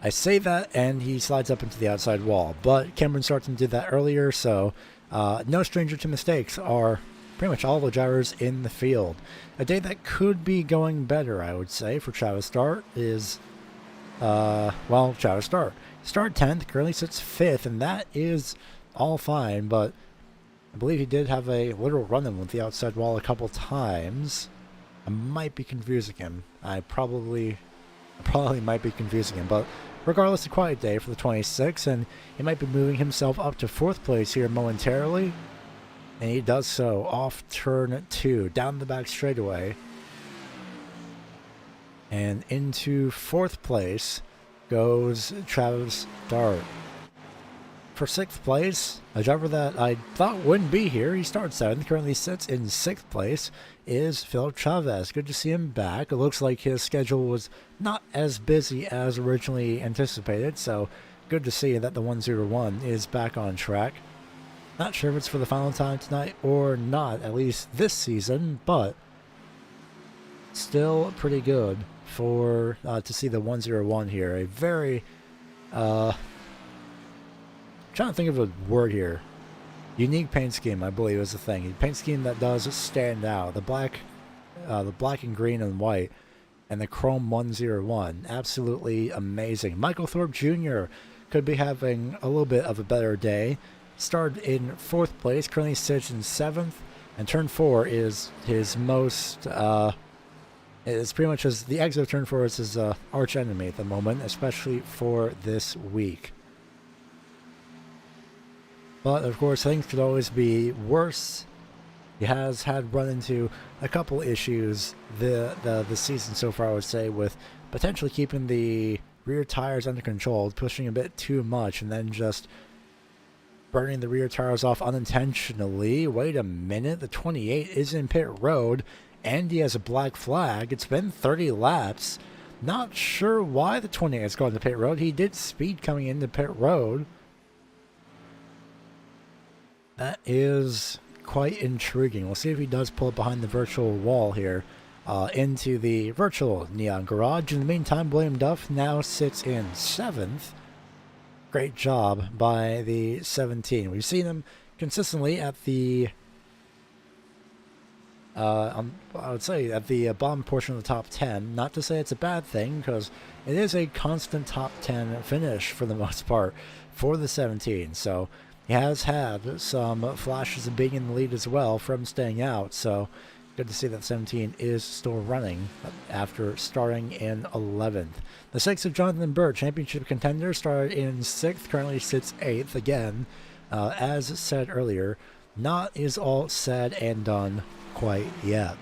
I say that, and he slides up into the outside wall, but Cameron Sarton did that earlier, so no stranger to mistakes are pretty much all the drivers in the field. A day that could be going better, I would say, for Travis Start is... Travis Start. Start 10th, currently sits 5th, and that is all fine, but I believe he did have a literal run-in with the outside wall a couple times. I might be confusing him. I probably might be confusing him, but regardless, a quiet day for the 26, and he might be moving himself up to 4th place here momentarily, and he does so off turn 2, down the back straightaway. And into 4th place goes Travis Start. For 6th place, a driver that I thought wouldn't be here, he starts 7th, currently sits in 6th place, is Philip Chavez. Good to see him back. It looks like his schedule was not as busy as originally anticipated, so good to see that the 101 is back on track. Not sure if it's for the final time tonight or not, at least this season, but still pretty good for to see the 101 here. A very trying to think of a word here. Unique paint scheme, I believe, is the thing. A paint scheme that does stand out. The black and green and white, and the chrome 101. Absolutely amazing. Michael Thorpe Jr. could be having a little bit of a better day. Started in 4th place, currently sits in 7th, and turn 4 is his most... it's pretty much the exit of turn 4 is his arch enemy at the moment, especially for this week. But of course, things could always be worse. He has had run into a couple issues the season so far, I would say, with potentially keeping the rear tires under control, pushing a bit too much, and then just burning the rear tires off unintentionally. Wait a minute, the 28 is in pit road, and he has a black flag. It's been 30 laps. Not sure why the 28 is going to pit road. He did speed coming into pit road. That is quite intriguing. We'll see if he does pull up behind the virtual wall here into the virtual Neon Garage. In the meantime, William Duff now sits in 7th. Great job by the 17. We've seen him consistently at the I would say at the bottom portion of the top 10. Not to say it's a bad thing, because it is a constant top 10 finish for the most part for the 17. So He has had some flashes of being in the lead as well from staying out, so good to see that 17 is still running after starting in 11th. The 6th of Jonathan Bird, championship contender, started in 6th, currently sits 8th. Again, as said earlier, not is all said and done quite yet.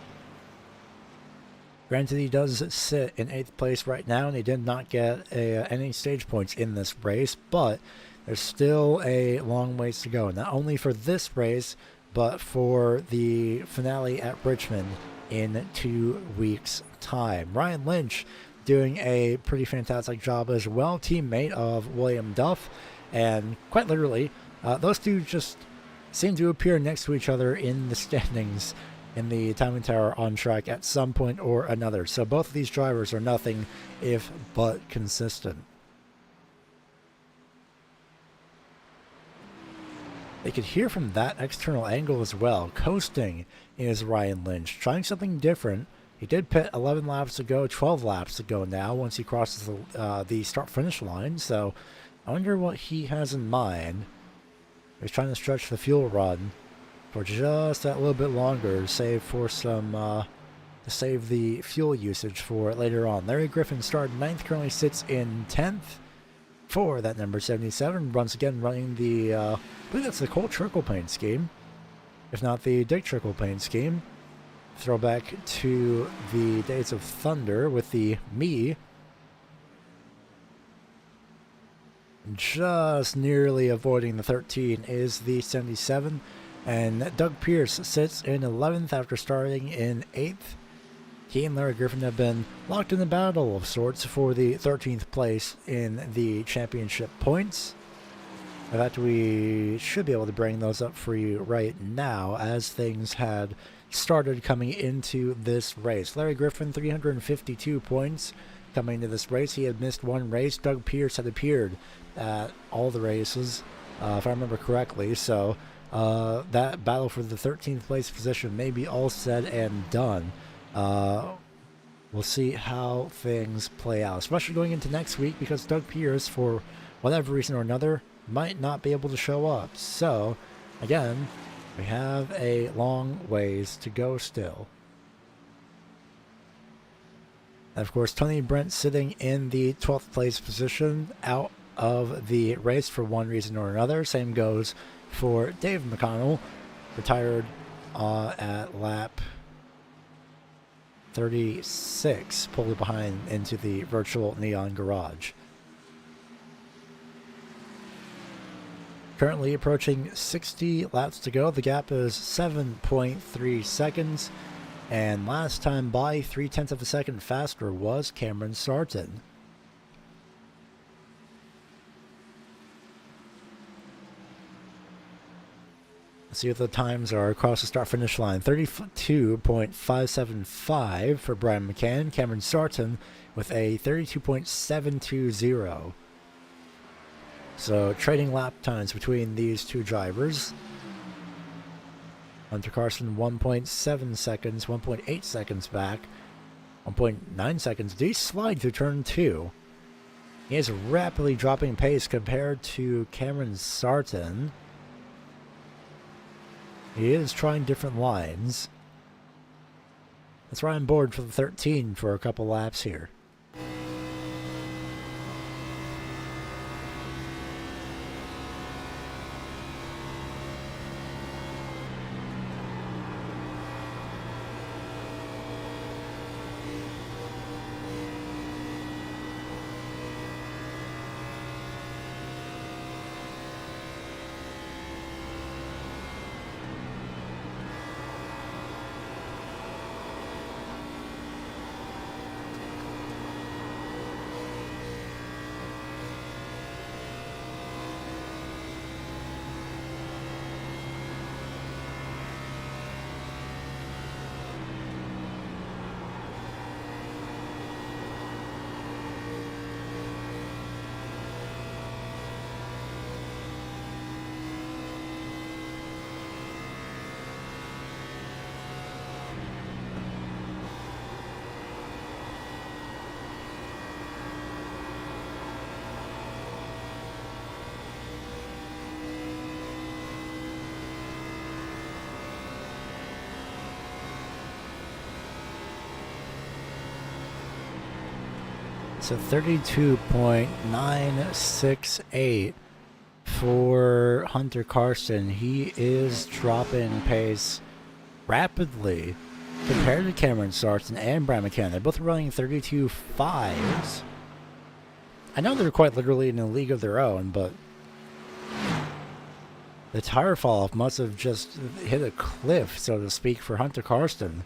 Granted, he does sit in 8th place right now, and he did not get any stage points in this race, but there's still a long ways to go, not only for this race, but for the finale at Richmond in 2 weeks' time. Ryan Lynch doing a pretty fantastic job as well, teammate of William Duff, and quite literally, those two just seem to appear next to each other in the standings in the timing tower on track at some point or another. So both of these drivers are nothing if but consistent. They could hear from that external angle as well. Coasting is Ryan Lynch, trying something different. He did pit 11 laps ago, 12 laps ago now, once he crosses the start-finish line. So I wonder what he has in mind. He's trying to stretch the fuel run for just that little bit longer, save for some, to save the fuel usage for later on. Larry Griffin started 9th, currently sits in 10th. For that number 77, once again running the, I believe that's the Colt Trickle paint scheme, if not the Dick Trickle paint scheme. Throwback to the days of Thunder with the Me. Just nearly avoiding the 13 is the 77, and Doug Pierce sits in 11th after starting in 8th. He and Larry Griffin have been locked in a battle of sorts for the 13th place in the championship points. In fact, we should be able to bring those up for you right now as things had started coming into this race. Larry Griffin, 352 points coming into this race. He had missed one race. Doug Pierce had appeared at all the races, if I remember correctly. So that battle for the 13th place position may be all said and done. We'll see how things play out, especially going into next week, because Doug Pierce, for whatever reason or another, might not be able to show up. So, again, we have a long ways to go still. And of course, Tony Brent sitting in the 12th place position, out of the race for one reason or another. Same goes for Dave McConnell, retired at lap 36, pulled behind into the virtual neon garage. Currently approaching 60 laps to go. The gap is 7.3 seconds. And last time by 0.3 of a second faster was Cameron Sarton. Let's see what the times are across the start-finish line. 32.575 for Brian McCann. Cameron Sarton with a 32.720. So trading lap times between these two drivers. Hunter Carson 1.7 seconds, 1.8 seconds back. 1.9 seconds. Did he slide through turn 2? He is rapidly dropping pace compared to Cameron Sarton. He is trying different lines. Let's ride on board for the 13 for a couple laps here. So 32.968 for Hunter Carson. He is dropping pace rapidly compared to Cameron Sarton and Brian McCann. They're both running 32.5s. I know they're quite literally in a league of their own, but the tire fall off must have just hit a cliff, so to speak, for Hunter Carson.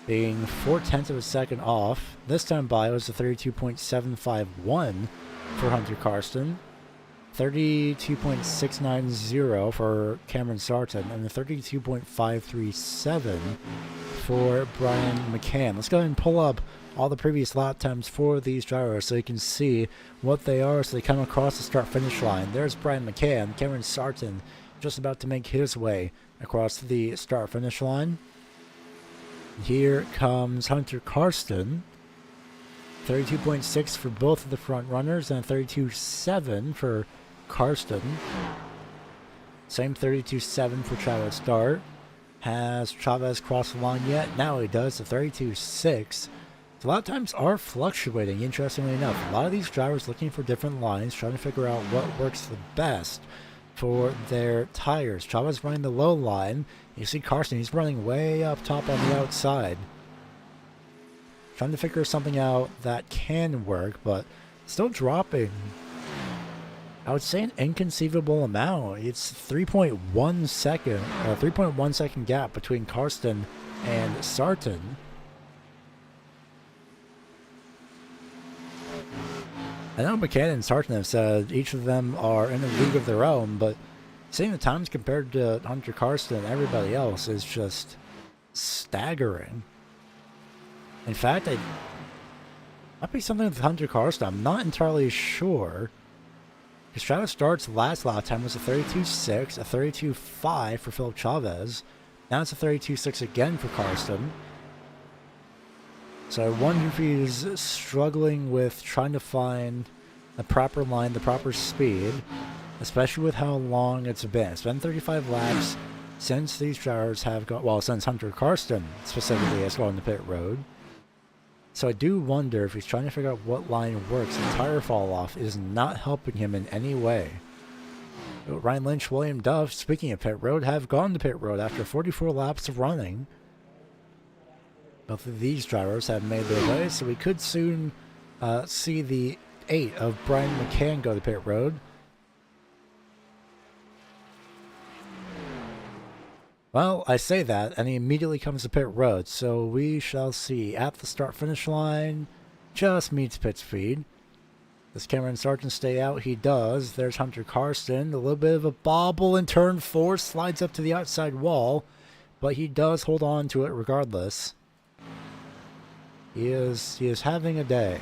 Being 0.4 of a second off. This time by was a 32.751 for Hunter Carson, 32.690 for Cameron Sarton, and a 32.537 for Brian McCann. Let's go ahead and pull up all the previous lap times for these drivers so you can see what they are so they come across the start-finish line. There's Brian McCann. Cameron Sarton just about to make his way across the start-finish line. Here comes Hunter Carson. 32.6 for both of the front runners and 32.7 for Karsten. Same 32.7 for Chavez Start. Has Chavez crossed the line yet? Now he does. The 32.6. A lot of times are fluctuating, interestingly enough. A lot of these drivers looking for different lines, trying to figure out what works the best for their tires. Chavez running the low line. You see Carson, he's running way up top on the outside. Trying to figure something out that can work, but still dropping. I would say an inconceivable amount. It's 3.1 second gap between Karsten and Sarton. I know McCann and Sarton have said each of them are in a league of their own, but seeing the times compared to Hunter Karsten and everybody else is just staggering. In fact, it might be something with Hunter Karsten. I'm not entirely sure. Because Chavez Start's last lap time was a 32.6, a 32.5 for Philip Chavez. Now it's a 32.6 again for Karsten. So I wonder if he's struggling with trying to find the proper line, the proper speed, especially with how long it's been. It's been 35 laps since these drivers have gone, well, since Hunter Karsten specifically has gone to pit road. So I do wonder if he's trying to figure out what line works. The tire fall off is not helping him in any way. Ryan Lynch, William Duff, speaking of pit road, have gone to pit road after 44 laps of running. Both of these drivers have made their way, so we could soon see the 8 of Brian McCann go to pit road. Well, I say that, and he immediately comes to pit road, so we shall see. At the start-finish line, just meets pit speed. Does Cameron Sarton stay out? He does. There's Hunter Karsten. A little bit of a bobble in turn 4, slides up to the outside wall, but he does hold on to it regardless. He is having a day.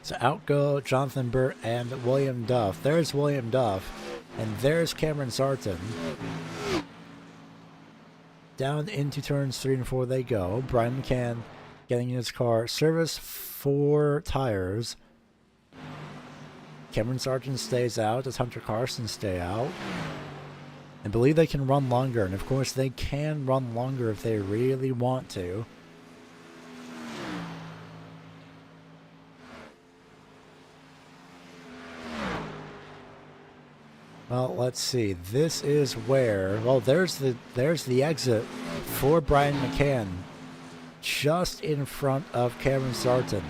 So out go Jonathan Burt and William Duff. There's William Duff, and there's Cameron Sarton. Down into turns 3 and 4 they go. Brian McCann getting in his car. Service 4 tires. Cameron Sarton stays out. Does Hunter Karsten stay out? And believe they can run longer. And of course they can run longer if they really want to. Well, let's see. This is where, well, there's the exit for Brian McCann, just in front of Cameron Sarton.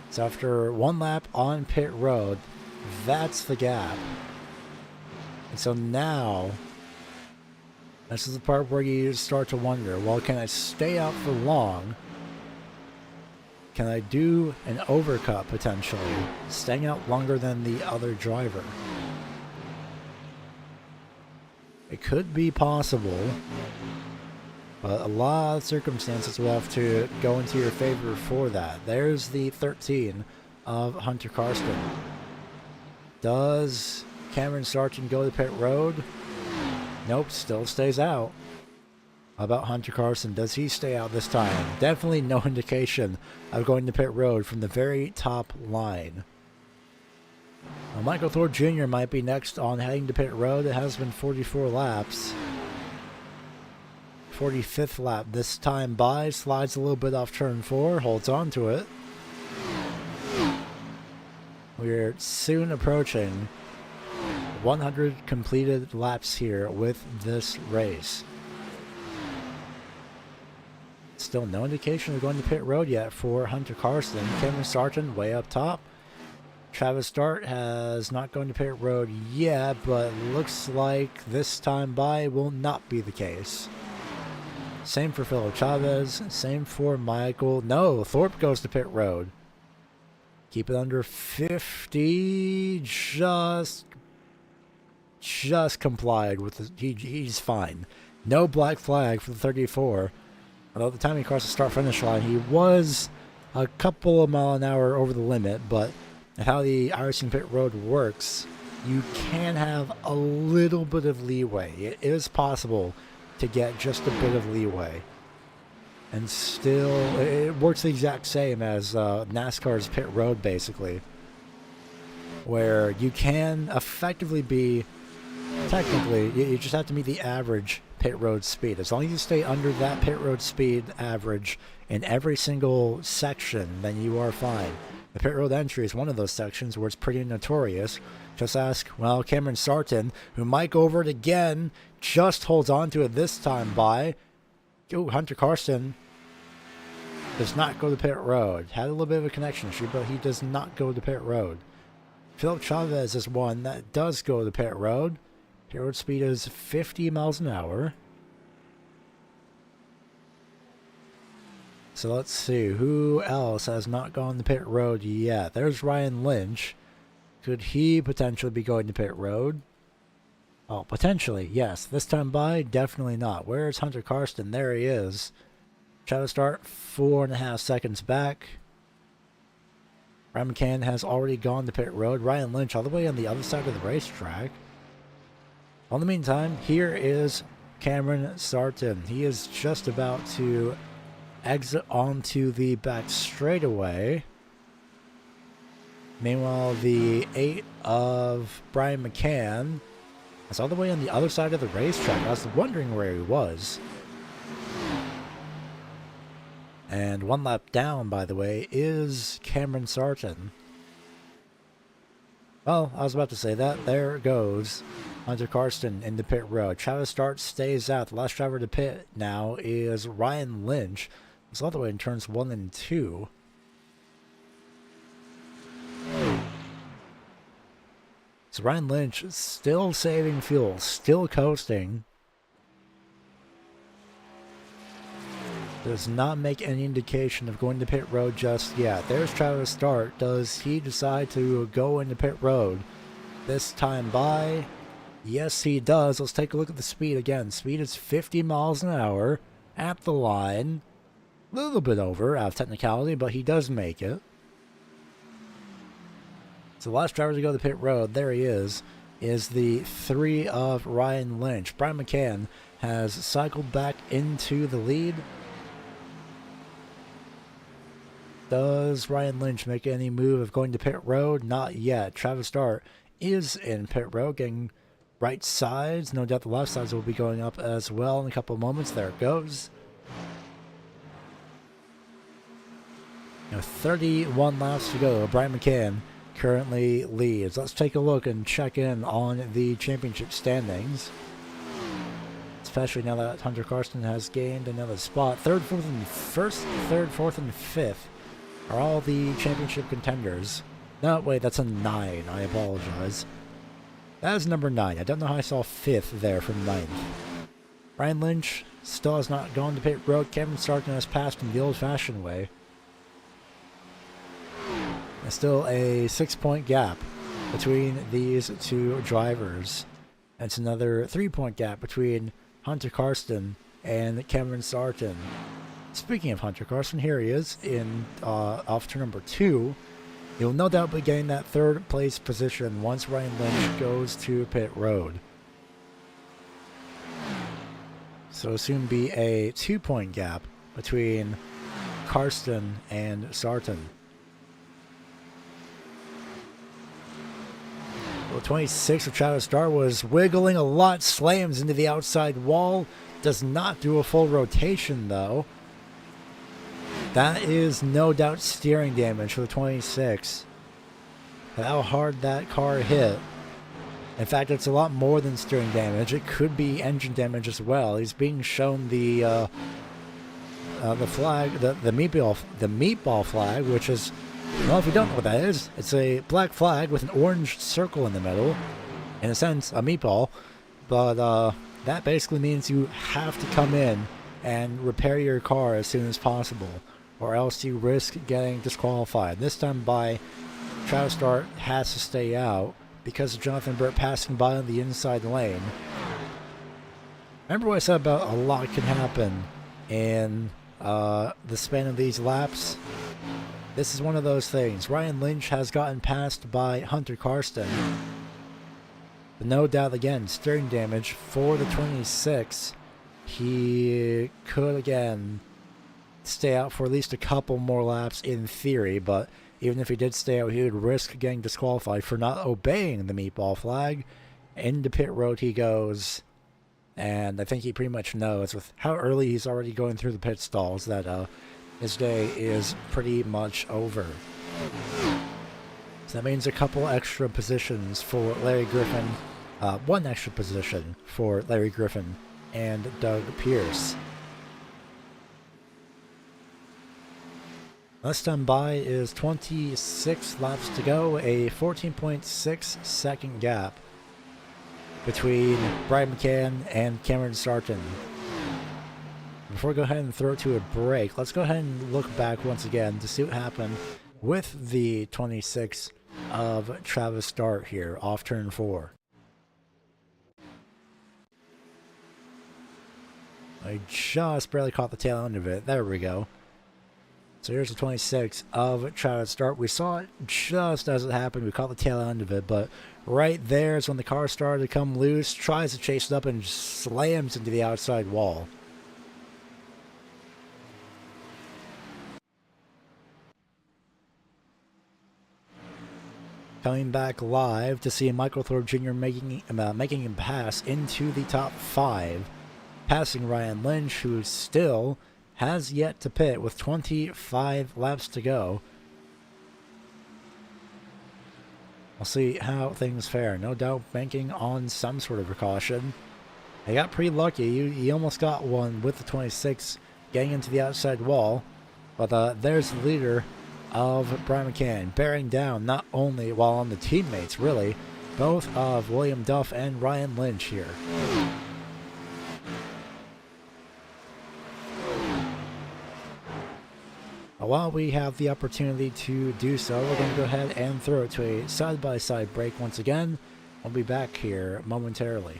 So after 1 lap on pit road, that's the gap. And so now, this is the part where you start to wonder, well, can I stay out for long? Can I do an overcut potentially, staying out longer than the other driver? It could be possible, but a lot of circumstances will have to go into your favor for that. There's the 13 of Hunter Karsten. Does Cameron Sarton go to pit road? Nope, still stays out. How about Hunter Karsten? Does he stay out this time? Definitely no indication of going to pit road from the very top line. Well, Michael Thorpe Jr. might be next on heading to pit road. It has been 44 laps 45th lap this time by, slides a little bit off turn 4, holds on to it. We're soon approaching 100 completed laps here with this race. Still no indication of going to pit road yet for Hunter Carson. Cameron Sargent way up top. Travis Start has not gone to pit road yet, but looks like this time by will not be the case. Same for Philip Chavez, same for Michael. No, Thorpe goes to pit road. Keep it under 50. Just complied with the, he's fine. No black flag for the 34. Although at the time he crossed the start-finish line, he was a couple of miles an hour over the limit, but how the Irishman pit road works, you can have a little bit of leeway. It is possible to get just a bit of leeway. And still, it works the exact same as NASCAR's pit road, basically, where you can effectively be, technically, you just have to meet the average pit road speed. As long as you stay under that pit road speed average in every single section, then you are fine. The pit road entry is one of those sections where it's pretty notorious. Just ask, well, Cameron Sarton, who might go over it again, just holds on to it this time by. Oh, Hunter Carson does not go to pit road. Had a little bit of a connection issue, but he does not go to pit road. Philip Chavez is one that does go to pit road. Pit road speed is 50 miles an hour. So let's see, who else has not gone to pit road yet? There's Ryan Lynch. Could he potentially be going to pit road? Oh, potentially, yes. This time by, definitely not. Where's Hunter Carson? There he is. Try to start 4.5 seconds back. Ryan McCann has already gone to pit road. Ryan Lynch all the way on the other side of the racetrack. In the meantime, here is Cameron Sarton. He is just about to exit onto the back straightaway. Meanwhile, the 8 of Brian McCann is all the way on the other side of the racetrack. I was wondering where he was. And 1 lap down, by the way, is Cameron Sarton. Well, I was about to say that. There goes Hunter Carson into pit road. Travis Start stays out. The last driver to pit now is Ryan Lynch. It's all the way in turns 1 and 2. So Ryan Lynch still saving fuel, still coasting. Does not make any indication of going to pit road just yet. There's Travis Start. Does he decide to go into pit road this time by? Yes, he does. Let's take a look at the speed again. Speed is 50 miles an hour at the line. A little bit over out of technicality, but he does make it. So the last driver to go to pit road, there he is the 3 of Ryan Lynch. Brian McCann has cycled back into the lead. Does Ryan Lynch make any move of going to pit road? Not yet. Travis Start is in pit road, getting right sides. No doubt the left sides will be going up as well in a couple of moments. There it goes. 31 laps to go. Brian McCann currently leads. Let's take a look and check in on the championship standings. Especially now that Hunter Carson has gained another spot. 3rd, 4th, and 1st, 3rd, 4th, and 5th are all the championship contenders. No, wait, that's a 9. I apologize. That is number 9. I don't know how I saw 5th there from 9th. Ryan Lynch still has not gone to pit road. Cameron Sarton has passed him the old-fashioned way. There's still a 6-point gap between these two drivers. It's another 3-point gap between Hunter Carson and Cameron Sarton. Speaking of Hunter Carson, here he is in off turn number 2. He'll no doubt be getting that 3rd place position once Ryan Lynch goes to pit road. So it'll soon be a 2-point gap between Carson and Sarton. Well, 26 of Travis Dart was wiggling a lot, slams into the outside wall. Does not do a full rotation, though. That is no doubt steering damage for the 26. How hard that car hit. In fact, it's a lot more than steering damage. It could be engine damage as well. He's being shown the flag, the meatball flag, which is, well, if you don't know what that is, it's a black flag with an orange circle in the middle. In a sense, a meatball. But that basically means you have to come in and repair your car as soon as possible, or else you risk getting disqualified. This time by Travis Dart has to stay out because of Jonathan Burt passing by on the inside lane. Remember what I said about a lot can happen in the span of these laps? This is one of those things. Ryan Lynch has gotten passed by Hunter Karsten. But no doubt, again, steering damage for the 26. He could, again, stay out for at least a couple more laps in theory, but even if he did stay out, he would risk getting disqualified for not obeying the meatball flag. Into pit road he goes, and I think he pretty much knows with how early he's already going through the pit stalls that his day is pretty much over. So that means a couple extra positions for Larry Griffin, one extra position for Larry Griffin and Doug Pierce. Last time by is 26 laps to go, a 14.6 second gap between Brian McCann and Cameron Sarton. Before we go ahead and throw it to a break, let's go ahead and look back once again to see what happened with the 26 of Travis Dart here off turn 4. I just barely caught the tail end of it. There we go. So here's the 26 of Travis Dart. We saw it just as it happened. We caught the tail end of it, but right there is when the car started to come loose, tries to chase it up and slams into the outside wall. Coming back live to see Michael Thorpe Jr. making him pass into the top 5, passing Ryan Lynch, who still has yet to pit with 25 laps to go. We'll see how things fare. No doubt banking on some sort of precaution. They got pretty lucky. He almost got one with the 26 getting into the outside wall. But there's the leader of Brian McCann, bearing down not only while on the teammates, really, both of William Duff and Ryan Lynch here. While we have the opportunity to do so, we're going to go ahead and throw it to a side-by-side break once again. I'll be back here momentarily.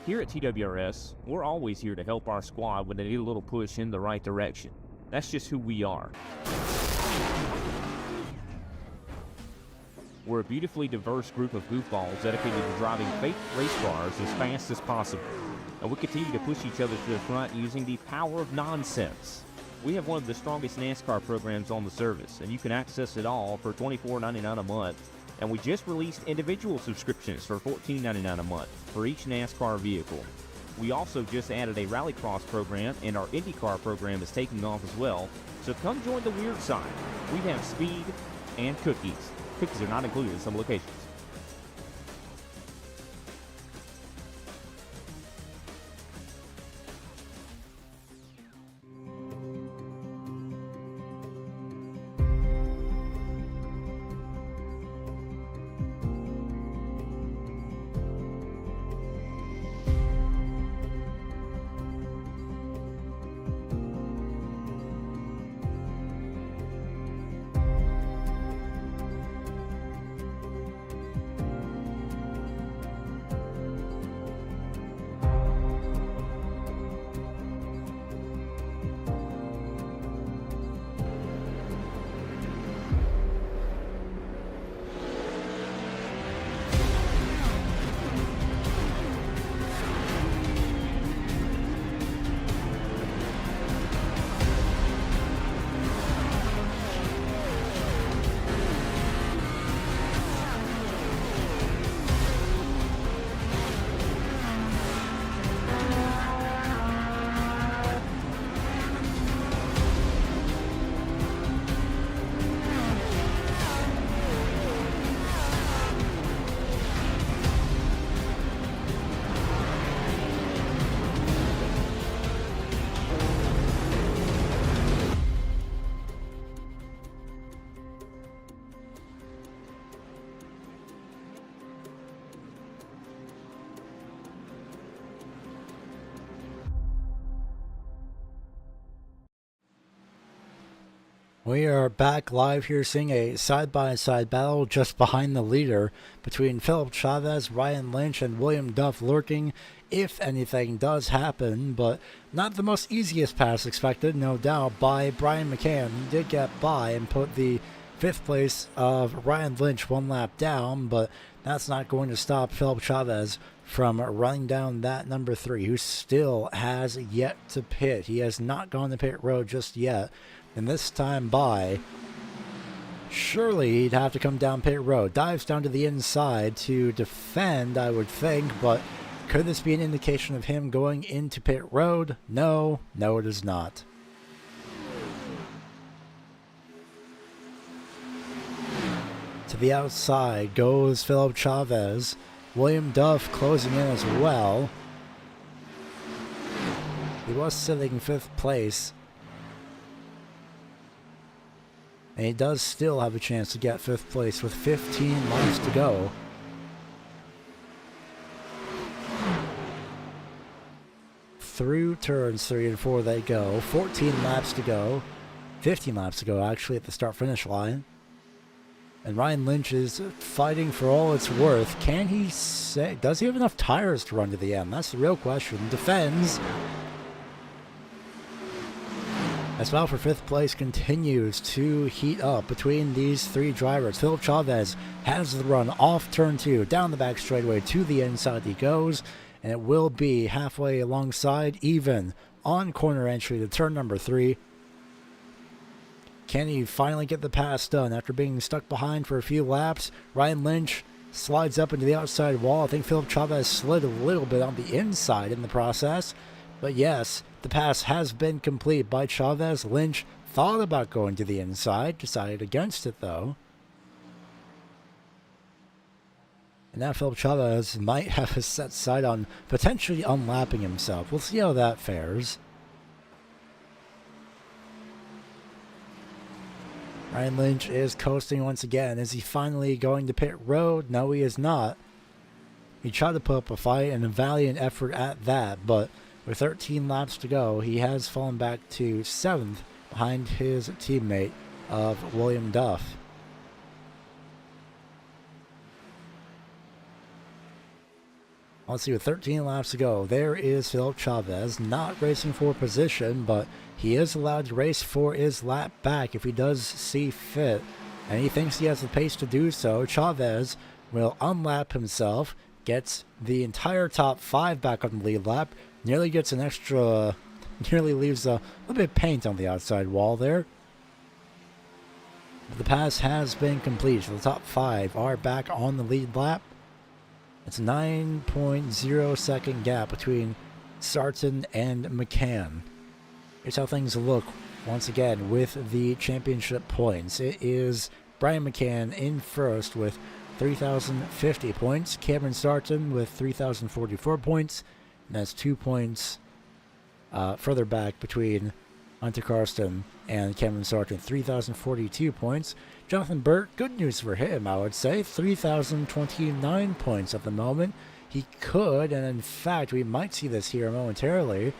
Here at TWRS, we're always here to help our squad when they need a little push in the right direction. That's just who we are. We're a beautifully diverse group of goofballs dedicated to driving fake race cars as fast as possible. And we continue to push each other to the front using the power of nonsense. We have one of the strongest NASCAR programs on the service, and you can access it all for $24.99 a month. And we just released individual subscriptions for $14.99 a month for each NASCAR vehicle. We also just added a Rallycross program, and our IndyCar program is taking off as well. So come join the weird side. We have speed and cookies. Cookies are not included in some locations. We are back live here seeing a side-by-side battle just behind the leader between Philip Chavez, Ryan Lynch, and William Duff lurking if anything does happen, but not the most easiest pass expected, no doubt, by Brian McCann. He did get by and put the 5th place of Ryan Lynch 1 lap down, but that's not going to stop Philip Chavez from running down that number 3, who still has yet to pit. He has not gone to pit road just yet. And this time by, surely he'd have to come down pit road. Dives down to the inside to defend, I would think, but could this be an indication of him going into pit road? No, it is not. To the outside goes Philip Chavez. William Duff closing in as well. He was sitting 5th place. And he does still have a chance to get 5th place with 15 laps to go. Through turns 3 and 4 they go. 14 laps to go. 15 laps to go actually at the start-finish line. And Ryan Lynch is fighting for all it's worth. Can he say, does he have enough tires to run to the end? That's the real question. Defends. As battle for 5th place continues to heat up between these 3 drivers. Philip Chavez has the run off turn 2, down the back straightaway to the inside he goes, and it will be halfway alongside, even on corner entry to turn number 3. Can he finally get the pass done after being stuck behind for a few laps? Ryan Lynch slides up into the outside wall. I think Philip Chavez slid a little bit on the inside in the process, but yes, the pass has been complete by Chavez. Lynch thought about going to the inside, decided against it though. And now Philip Chavez might have a set sight on potentially unlapping himself. We'll see how that fares. Ryan Lynch is coasting once again. Is he finally going to pit road? No, he is not. He tried to put up a fight and a valiant effort at that, but with 13 laps to go, he has fallen back to 7th behind his teammate of William Duff. Let's see, with 13 laps to go, there is Philip Chavez, not racing for position, but he is allowed to race for his lap back if he does see fit, and he thinks he has the pace to do so. Chavez will unlap himself, gets the entire top 5 back on the lead lap, nearly gets an extra, nearly leaves a little bit of paint on the outside wall there. But the pass has been complete, so the top 5 are back on the lead lap. It's a 9.0 second gap between Sarton and McCann. Here's how things look once again with the championship points. It is Brian McCann in first with 3,050 points. Cameron Sarton with 3,044 points. And that's 2 points further back between Hunter Karsten and Cameron Sarton. 3,042 points. Jonathan Burt, good news for him, I would say. 3,029 points at the moment. He could, and in fact, we might see this here momentarily.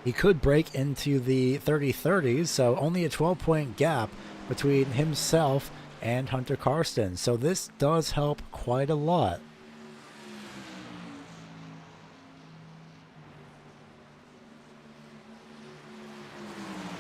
He could break into the 30-30s, so only a 12-point gap between himself and Hunter Karsten. So this does help quite a lot.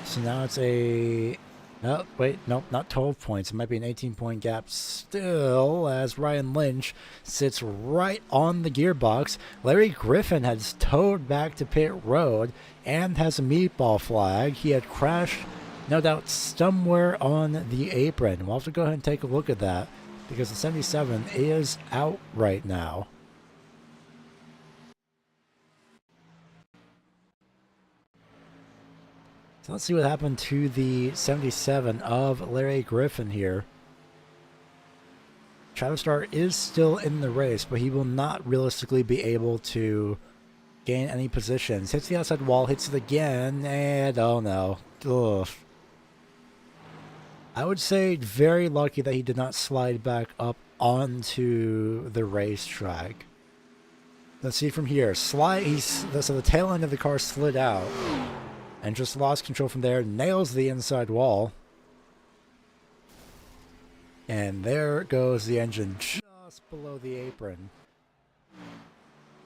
So now it's a... Oh, wait, nope, not 12 points. It might be an 18-point gap still, as Ryan Lynch sits right on the gearbox. Larry Griffin has towed back to pit road and has a meatball flag. He had crashed, no doubt, somewhere on the apron. We'll have to go ahead and take a look at that, because the 77 is out right now. So let's see what happened to the 77 of Larry Griffin here. Travis Starr is still in the race, but he will not realistically be able to gain any positions. Hits the outside wall, hits it again, and oh no. Ugh. I would say very lucky that he did not slide back up onto the racetrack. Let's see from here. So the tail end of the car slid out. and just lost control from there. Nails the inside wall. And there goes the engine just below the apron.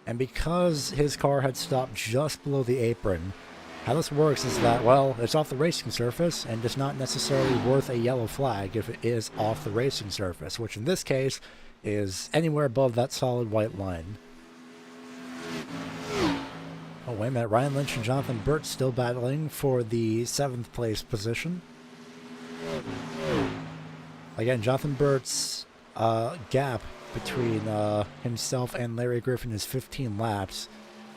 And because his car had stopped just below the apron, how this works is that, well, it's off the racing surface, and it's not necessarily worth a yellow flag if it is off the racing surface, which in this case is anywhere above that solid white line. Oh, wait a minute. Ryan Lynch and Jonathan Burt still battling for the 7th place position. Again, Jonathan Burt's gap between himself and Larry Griffin is 15 laps.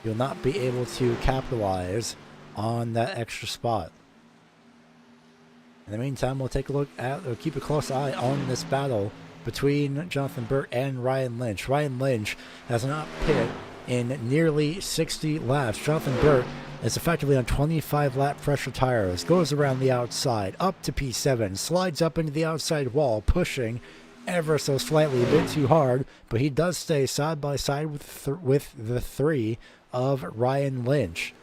You'll not be able to capitalize on that extra spot. In the meantime, we'll take a look at, or keep a close eye on this battle between Jonathan Burt and Ryan Lynch. Ryan Lynch has not pit in nearly 60 laps. Jonathan Burt is effectively on 25 lap pressure tires, goes around the outside, up to P7, slides up into the outside wall, pushing ever so slightly, a bit too hard, but he does stay side by side with the 3 of Ryan Lynch.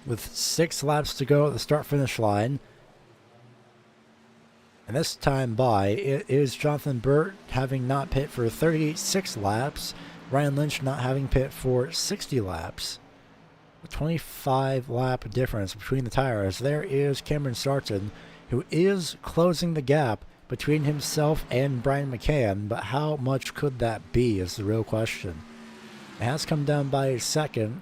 With 6 laps to go at the start-finish line. And this time by, it is Jonathan Burt having not pit for 36 laps, Ryan Lynch not having pit for 60 laps. A 25 lap difference between the tires. There is Cameron Sarton, who is closing the gap between himself and Brian McCann, but how much could that be is the real question. It has come down by a second.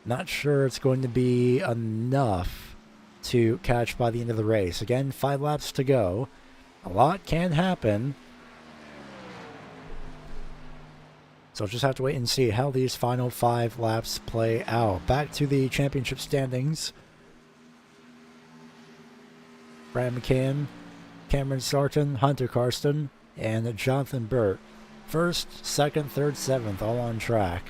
Not sure it's going to be enough to catch by the end of the race. Again, 5 laps to go. A lot can happen. So we'll just have to wait and see how these final 5 laps play out. Back to the championship standings. Brian McCann, Cameron Sarton, Hunter Karsten, and Jonathan Burt. 1st, 2nd, 3rd, 7th, all on track.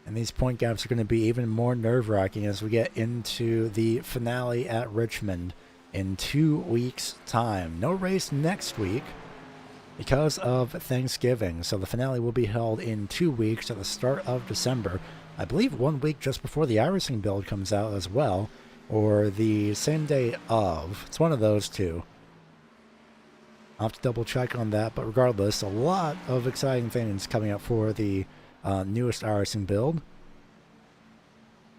And these point gaps are going to be even more nerve-wracking as we get into the finale at Richmond in 2 weeks' time. No race next week because of Thanksgiving. So the finale will be held in 2 weeks at the start of December. I believe 1 week just before the iRacing build comes out as well, or the same day of. It's one of those two. I'll have to double check on that, but regardless, a lot of exciting things coming up for the newest iRacing build.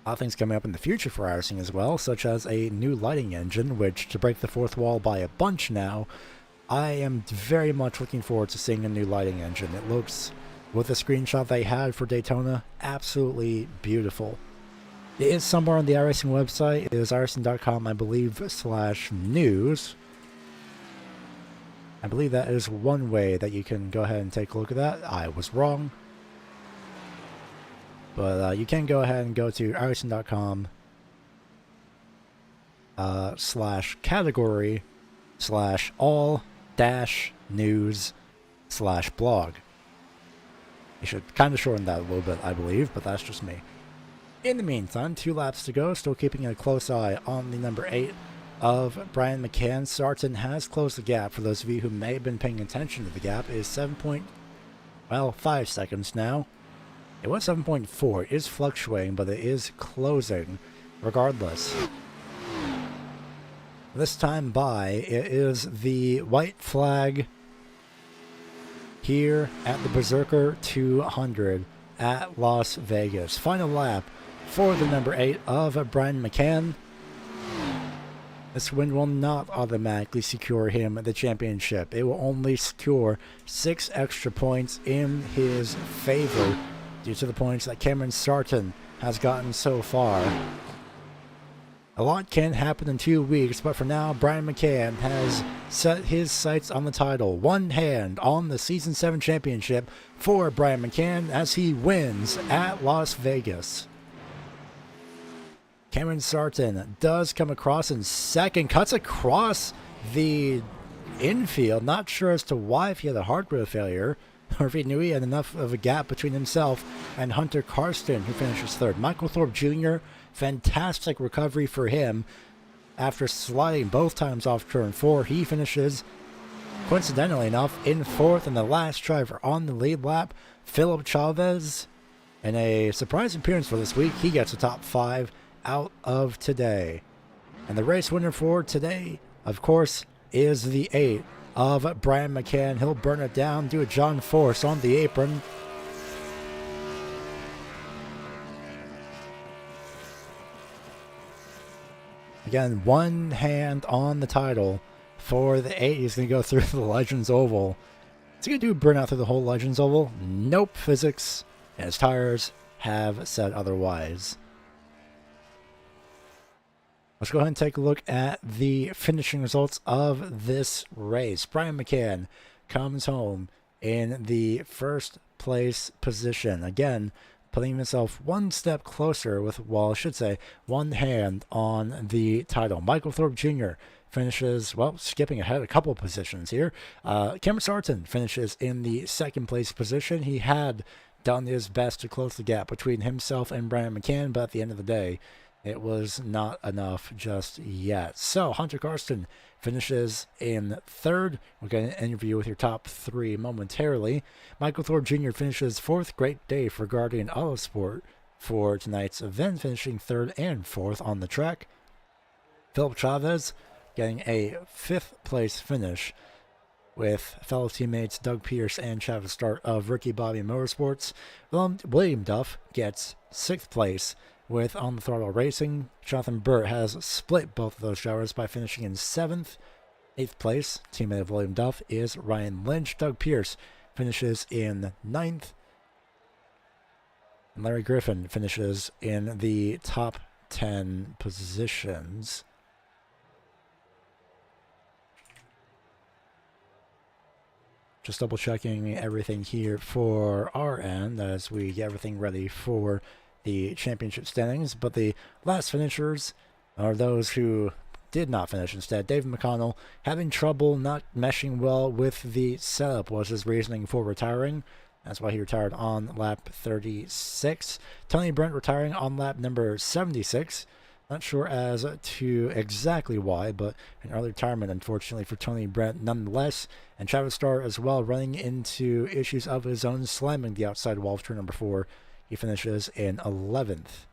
A lot of things coming up in the future for iRacing as well, such as a new lighting engine, which, to break the 4th wall by a bunch now, I am very much looking forward to seeing a new lighting engine. It looks, with the screenshot they had for Daytona, absolutely beautiful. It is somewhere on the iRacing website. It is iRacing.com, I believe, /news. I believe that is one way that you can go ahead and take a look at that. I was wrong. But you can go ahead and go to iRacing.com /category /all-news/blog. You should kind of shorten that a little bit, I believe, but that's just me. In the meantime, 2 laps to go, still keeping a close eye on the number 8 of Brian McCann. Sarton has closed the gap. For those of you who may have been paying attention to the gap, it is 5 seconds now. It was 7.4. It is fluctuating, but it is closing regardless. This time by, it is the white flag here at the Berserker 200 at Las Vegas. Final lap for the number 8 of Brian McCann. This win will not automatically secure him the championship. It will only secure 6 extra points in his favor due to the points that Cameron Sarton has gotten so far. A lot can happen in 2 weeks, but for now, Brian McCann has set his sights on the title. One hand on the Season 7 championship for Brian McCann as he wins at Las Vegas. Cameron Sarton does come across in second, cuts across the infield. Not sure as to why, if he had a hardware failure, or if he knew he had enough of a gap between himself and Hunter Karsten, who finishes 3rd. Michael Thorpe Jr., fantastic recovery for him. After sliding both times off turn 4, he finishes, coincidentally enough, in 4th, and the last driver on the lead lap Philip Chavez, in a surprise appearance for this week, he gets a top 5 out of today. And the race winner for today, of course, is the 8 of Brian McCann. He'll burn it down, do a John Force on the apron. Again, one hand on the title for the 8. He's going to go through the Legends Oval. Is he going to do a burnout through the whole Legends Oval? Nope. Physics and his tires have said otherwise. Let's go ahead and take a look at the finishing results of this race. Brian McCann comes home in the first place position. Again, putting himself one step closer with, well, I should say, one hand on the title. Michael Thorpe Jr. finishes, well, skipping ahead a couple positions here. Cameron Sarton finishes in the second place position. He had done his best to close the gap between himself and Brian McCann, but at the end of the day, it was not enough just yet. So Hunter Karsten finishes in third. We're going to interview with your top 3 momentarily. Michael Thorpe Jr. finishes 4th. Great day for Guardian Autosport for tonight's event, finishing 3rd and 4th on the track. Philip Chavez getting a 5th place finish with fellow teammates Doug Pierce and Travis Start of Ricky Bobby Motorsports. William Duff gets 6th place with On the Throttle Racing. Jonathan Burt has split both of those drivers by finishing in 7th. 8th place, teammate of William Duff, is Ryan Lynch. Doug Pierce finishes in 9th. And Larry Griffin finishes in the top 10 positions. Just double checking everything here for our end as we get everything ready for the championship standings. But the last finishers are those who did not finish instead. David McConnell having trouble not meshing well with the setup was his reasoning for retiring. That's why he retired on lap 36. Tony Brent retiring on lap number 76. Not sure as to exactly why, but an early retirement, unfortunately, for Tony Brent nonetheless. And Travis Starr as well, running into issues of his own, slamming the outside wall of turn number 4. He finishes in 11th.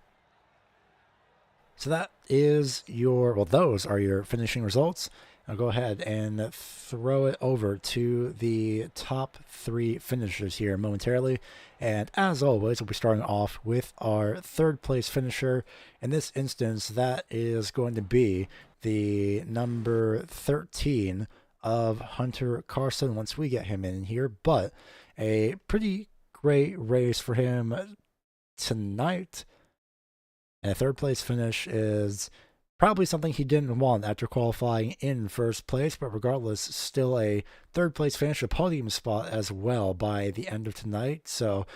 So that is your, well, those are your finishing results. I'll go ahead and throw it over to the top 3 finishers here momentarily. And as always, we'll be starting off with our 3rd place finisher. In this instance, that is going to be the number 13 of Hunter Carson once we get him in here. But a pretty great race for him tonight. And a 3rd place finish is probably something he didn't want after qualifying in 1st place, but regardless, still a 3rd place finish, a podium spot as well by the end of tonight. So,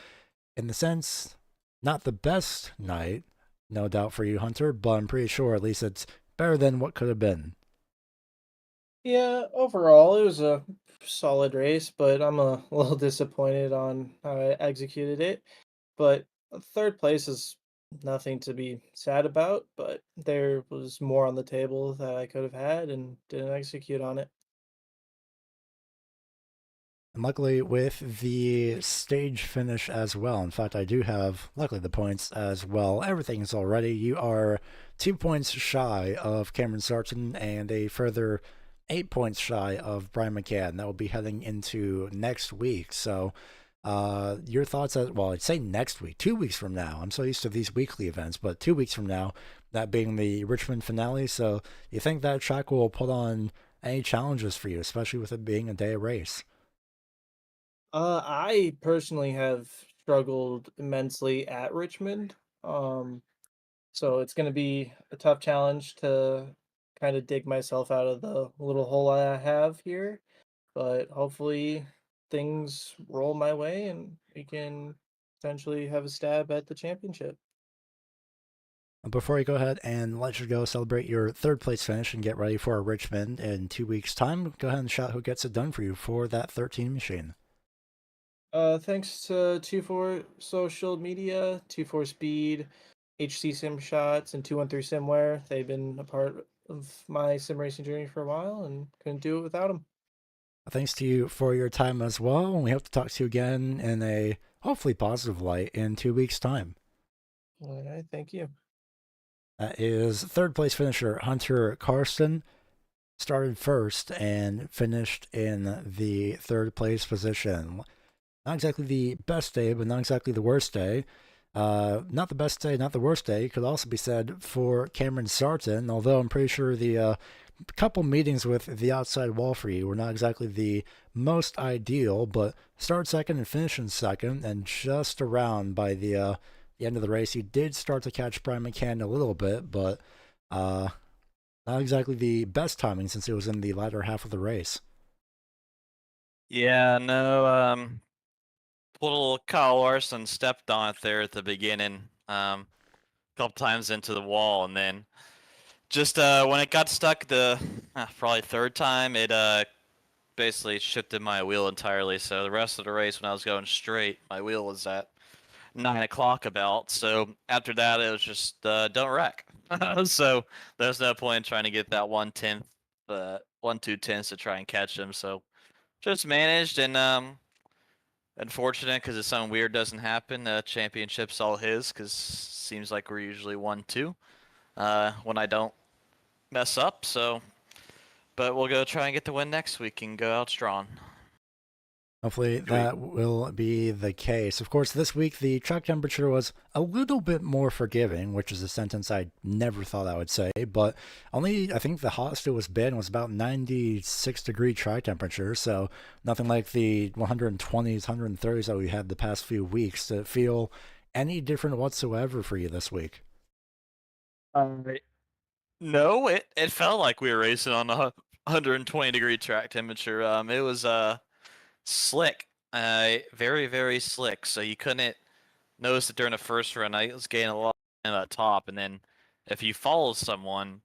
in the sense, not the best night, no doubt for you, Hunter, but I'm pretty sure at least it's better than what could have been. Yeah, overall, it was a solid race, but I'm a little disappointed on how I executed it. But 3rd place is nothing to be sad about, but there was more on the table that I could have had and didn't execute on it. And luckily, with the stage finish as well, in fact, I do have, luckily, the points as well. Everything's all ready. You are 2 points shy of Cameron Sarton and a further 8 points shy of Brian McCann. That will be heading into next week. So, your thoughts, well, I'd say next week, 2 weeks from now. I'm so used to these weekly events, but 2 weeks from now, that being the Richmond finale. So, you think that track will put on any challenges for you, especially with it being a day of race? I personally have struggled immensely at Richmond. So it's going to be a tough challenge to kind of dig myself out of the little hole I have here, but hopefully things roll my way and we can potentially have a stab at the championship. Before you go ahead and let you go celebrate your 3rd place finish and get ready for Richmond in 2 weeks' time, go ahead and shout who gets it done for you for that 13 machine. Thanks to 24 social media, 24 Speed, HC Sim Shots, and 213 Simware. They've been a part of my sim racing journey for a while and couldn't do it without them. Thanks to you for your time as well. We hope to talk to you again in a hopefully positive light in 2 weeks' time. All right, thank you. That is third place finisher Hunter Karsten. Started first and finished in the third place position. Not exactly the best day, but not exactly the worst day. Not the best day, not the worst day, could also be said for Cameron Sarton, although I'm pretty sure the couple meetings with the outside wall for you were not exactly the most ideal, but start second and finish in second, and just around by the end of the race, he did start to catch Brian McCann a little bit, but not exactly the best timing since it was in the latter half of the race. Yeah, no, little Kyle Larson stepped on it there at the beginning, a couple times into the wall, and then just when it got stuck the probably third time, it basically shifted my wheel entirely. So the rest of the race, when I was going straight, my wheel was at 9 o'clock about. So after that, it was just don't wreck. So there's no point in trying to get that 1/10, 1/2 to try and catch him. So just managed and unfortunate because if something weird doesn't happen, the championship's all his because seems like we're usually 1-2 when I don't mess up. So, but we'll go try and get the win next week and go out strong. Hopefully that will be the case. Of course, this week the track temperature was a little bit more forgiving, which is a sentence I never thought I would say, but only I think the hottest it was been was about 96-degree track temperature, so nothing like the 120s, 130s that we had the past few weeks. Did it feel any different whatsoever for you this week? No, it felt like we were racing on a 120-degree track temperature. It was slick, very very slick. So you couldn't notice it during the first run. I was getting a lot in the top, and then if you follow someone,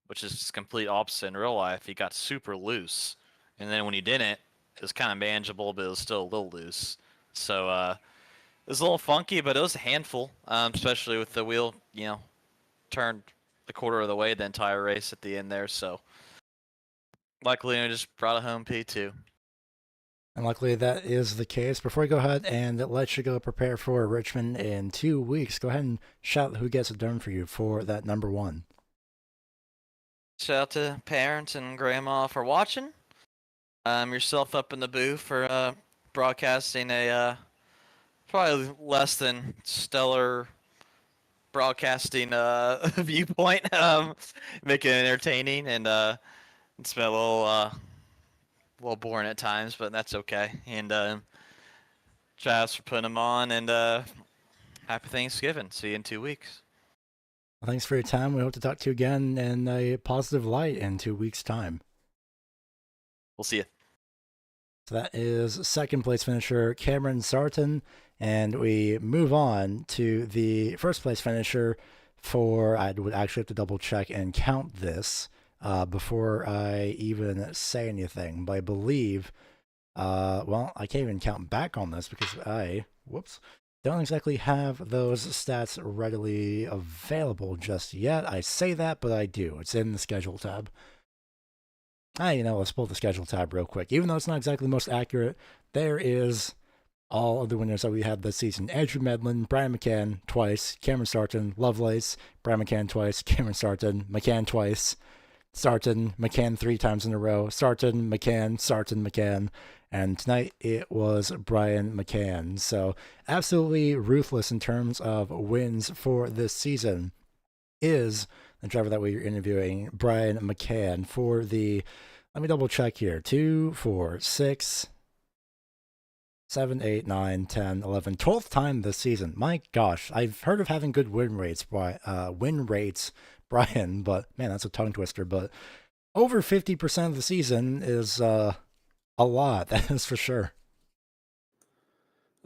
which is complete opposite in real life, he got super loose, and then when you didn't, it was kind of manageable, but it was still a little loose. So it was a little funky, but it was a handful, especially with the wheel, turned the quarter of the way the entire race at the end there. So luckily, I just brought it home P2. And luckily that is the case. Before we go ahead and let you go prepare for Richmond in 2 weeks, go ahead and shout who gets it done for you for that number one. Shout out to parents and grandma for watching. Yourself up in the booth for broadcasting a probably less than stellar broadcasting viewpoint, making it entertaining, and it's been a little boring at times, but that's okay. And Travis for putting them on, and happy Thanksgiving. See you in 2 weeks. Well, thanks for your time. We hope to talk to you again in a positive light in 2 weeks' time. We'll see you. So that is second place finisher Cameron Sarton, and we move on to the first place finisher for, I would actually have to double check and count this before I even say anything, but I believe, well, I can't even count back on this because I, don't exactly have those stats readily available just yet. I say that, but I do. It's in the schedule tab. Let's pull the schedule tab real quick. Even though it's not exactly the most accurate, there is all of the winners that we had this season. Andrew Medlin, Brian McCann twice, Cameron Sarton, Lovelace, Brian McCann twice, Cameron Sarton, McCann twice, Sarton, McCann 3 times in a row, Sarton, McCann, and tonight it was Brian McCann. So absolutely ruthless in terms of wins for this season is the driver that we're interviewing, Brian McCann, for the, let me double check here, 2, 4, 6, 7, 8, 9, 10, 11, 12th time this season. My gosh, I've heard of having good win rates, Brian, but man, that's a tongue twister. But over 50% of the season is a lot, that is for sure.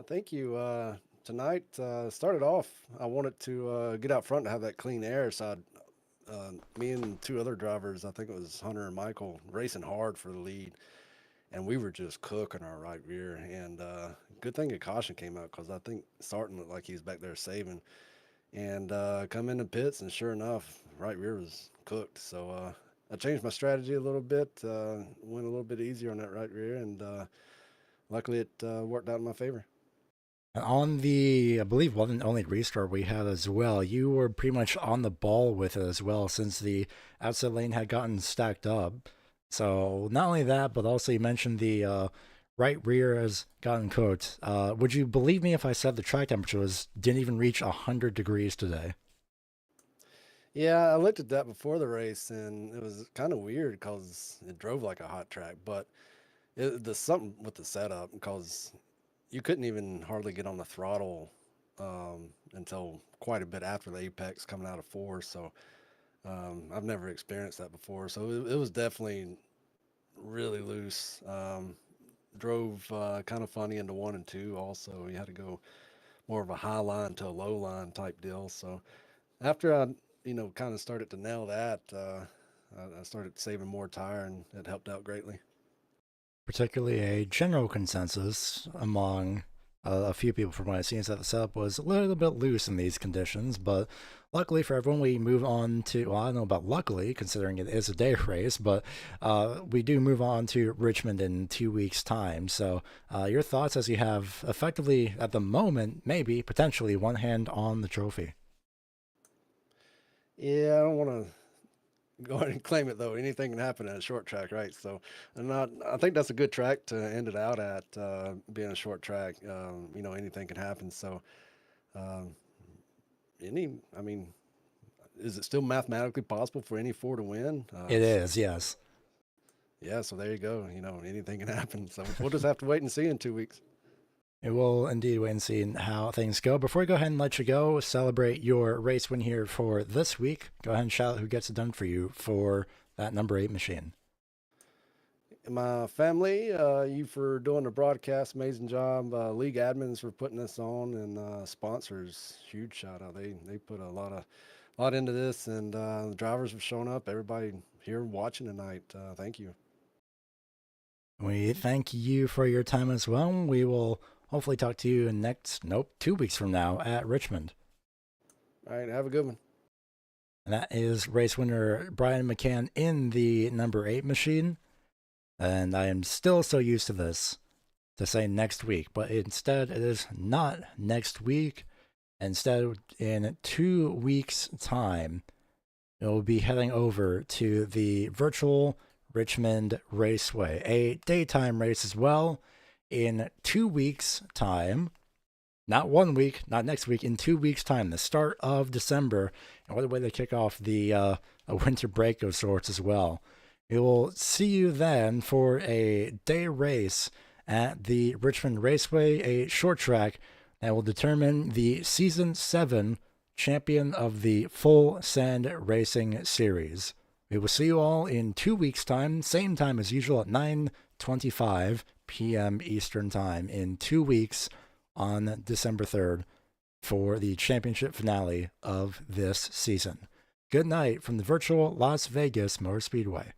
Thank you. Tonight started off, I wanted to get out front to have that clean air, so me and 2 other drivers, I think it was Hunter and Michael, racing hard for the lead, and we were just cooking our right rear. And good thing a caution came out because I think Sarton looked like he was back there saving. And come into pits, and sure enough, right rear was cooked. So I changed my strategy a little bit, went a little bit easier on that right rear, and luckily it worked out in my favor. And on the, I believe, one and only restart we had as well, you were pretty much on the ball with it as well, since the outside lane had gotten stacked up. So not only that, but also you mentioned the right rear has gotten cooked. Would you believe me if I said the track temperature didn't even reach 100 degrees today? Yeah, I looked at that before the race, and it was kind of weird because it drove like a hot track. But there's something with the setup because you couldn't even hardly get on the throttle until quite a bit after the apex coming out of four. So I've never experienced that before. So it was definitely really loose. Drove kind of funny into one and two. Also, you had to go more of a high line to a low line type deal. So after I, kind of started to nail that, I started saving more tire, and it helped out greatly. Particularly a general consensus among a few people from what I've seen is that the setup was a little bit loose in these conditions, but luckily for everyone, we move on to, well, I don't know about luckily, considering it is a day race, but we do move on to Richmond in 2 weeks' time. So your thoughts as you have effectively, at the moment, maybe, potentially, one hand on the trophy. Yeah, I don't want to go ahead and claim it though. Anything can happen at a short track, right? So, I think that's a good track to end it out at, being a short track. Anything can happen. So, um, I mean, is it still mathematically possible for any four to win? It is, yes. Yeah. So there you go. Anything can happen. So we'll just have to wait and see in 2 weeks. It will indeed wait and see how things go. Before we go ahead and let you go, celebrate your race win here for this week. Go ahead and shout out who gets it done for you for that number 8 machine. My family, you for doing the broadcast, amazing job. League admins for putting this on, and sponsors, huge shout out. They put a lot into this, and the drivers have shown up. Everybody here watching tonight, thank you. We thank you for your time as well. We will hopefully talk to you in 2 weeks from now at Richmond. All right, have a good one. And that is race winner Brian McCann in the number 8 machine. And I am still so used to this, to say next week, but instead it is not next week. Instead, in 2 weeks' time, it will be heading over to the virtual Richmond Raceway, a daytime race as well. In 2 weeks' time, not 1 week, not next week, in 2 weeks' time, the start of December, and what a way to kick off the a winter break of sorts as well. We will see you then for a day race at the Richmond Raceway, a short track that will determine the Season 7 champion of the Full Send Racing Series. We will see you all in 2 weeks' time, same time as usual at 9:25 p.m. Eastern Time in 2 weeks on December 3rd for the championship finale of this season. Good night from the virtual Las Vegas Motor Speedway.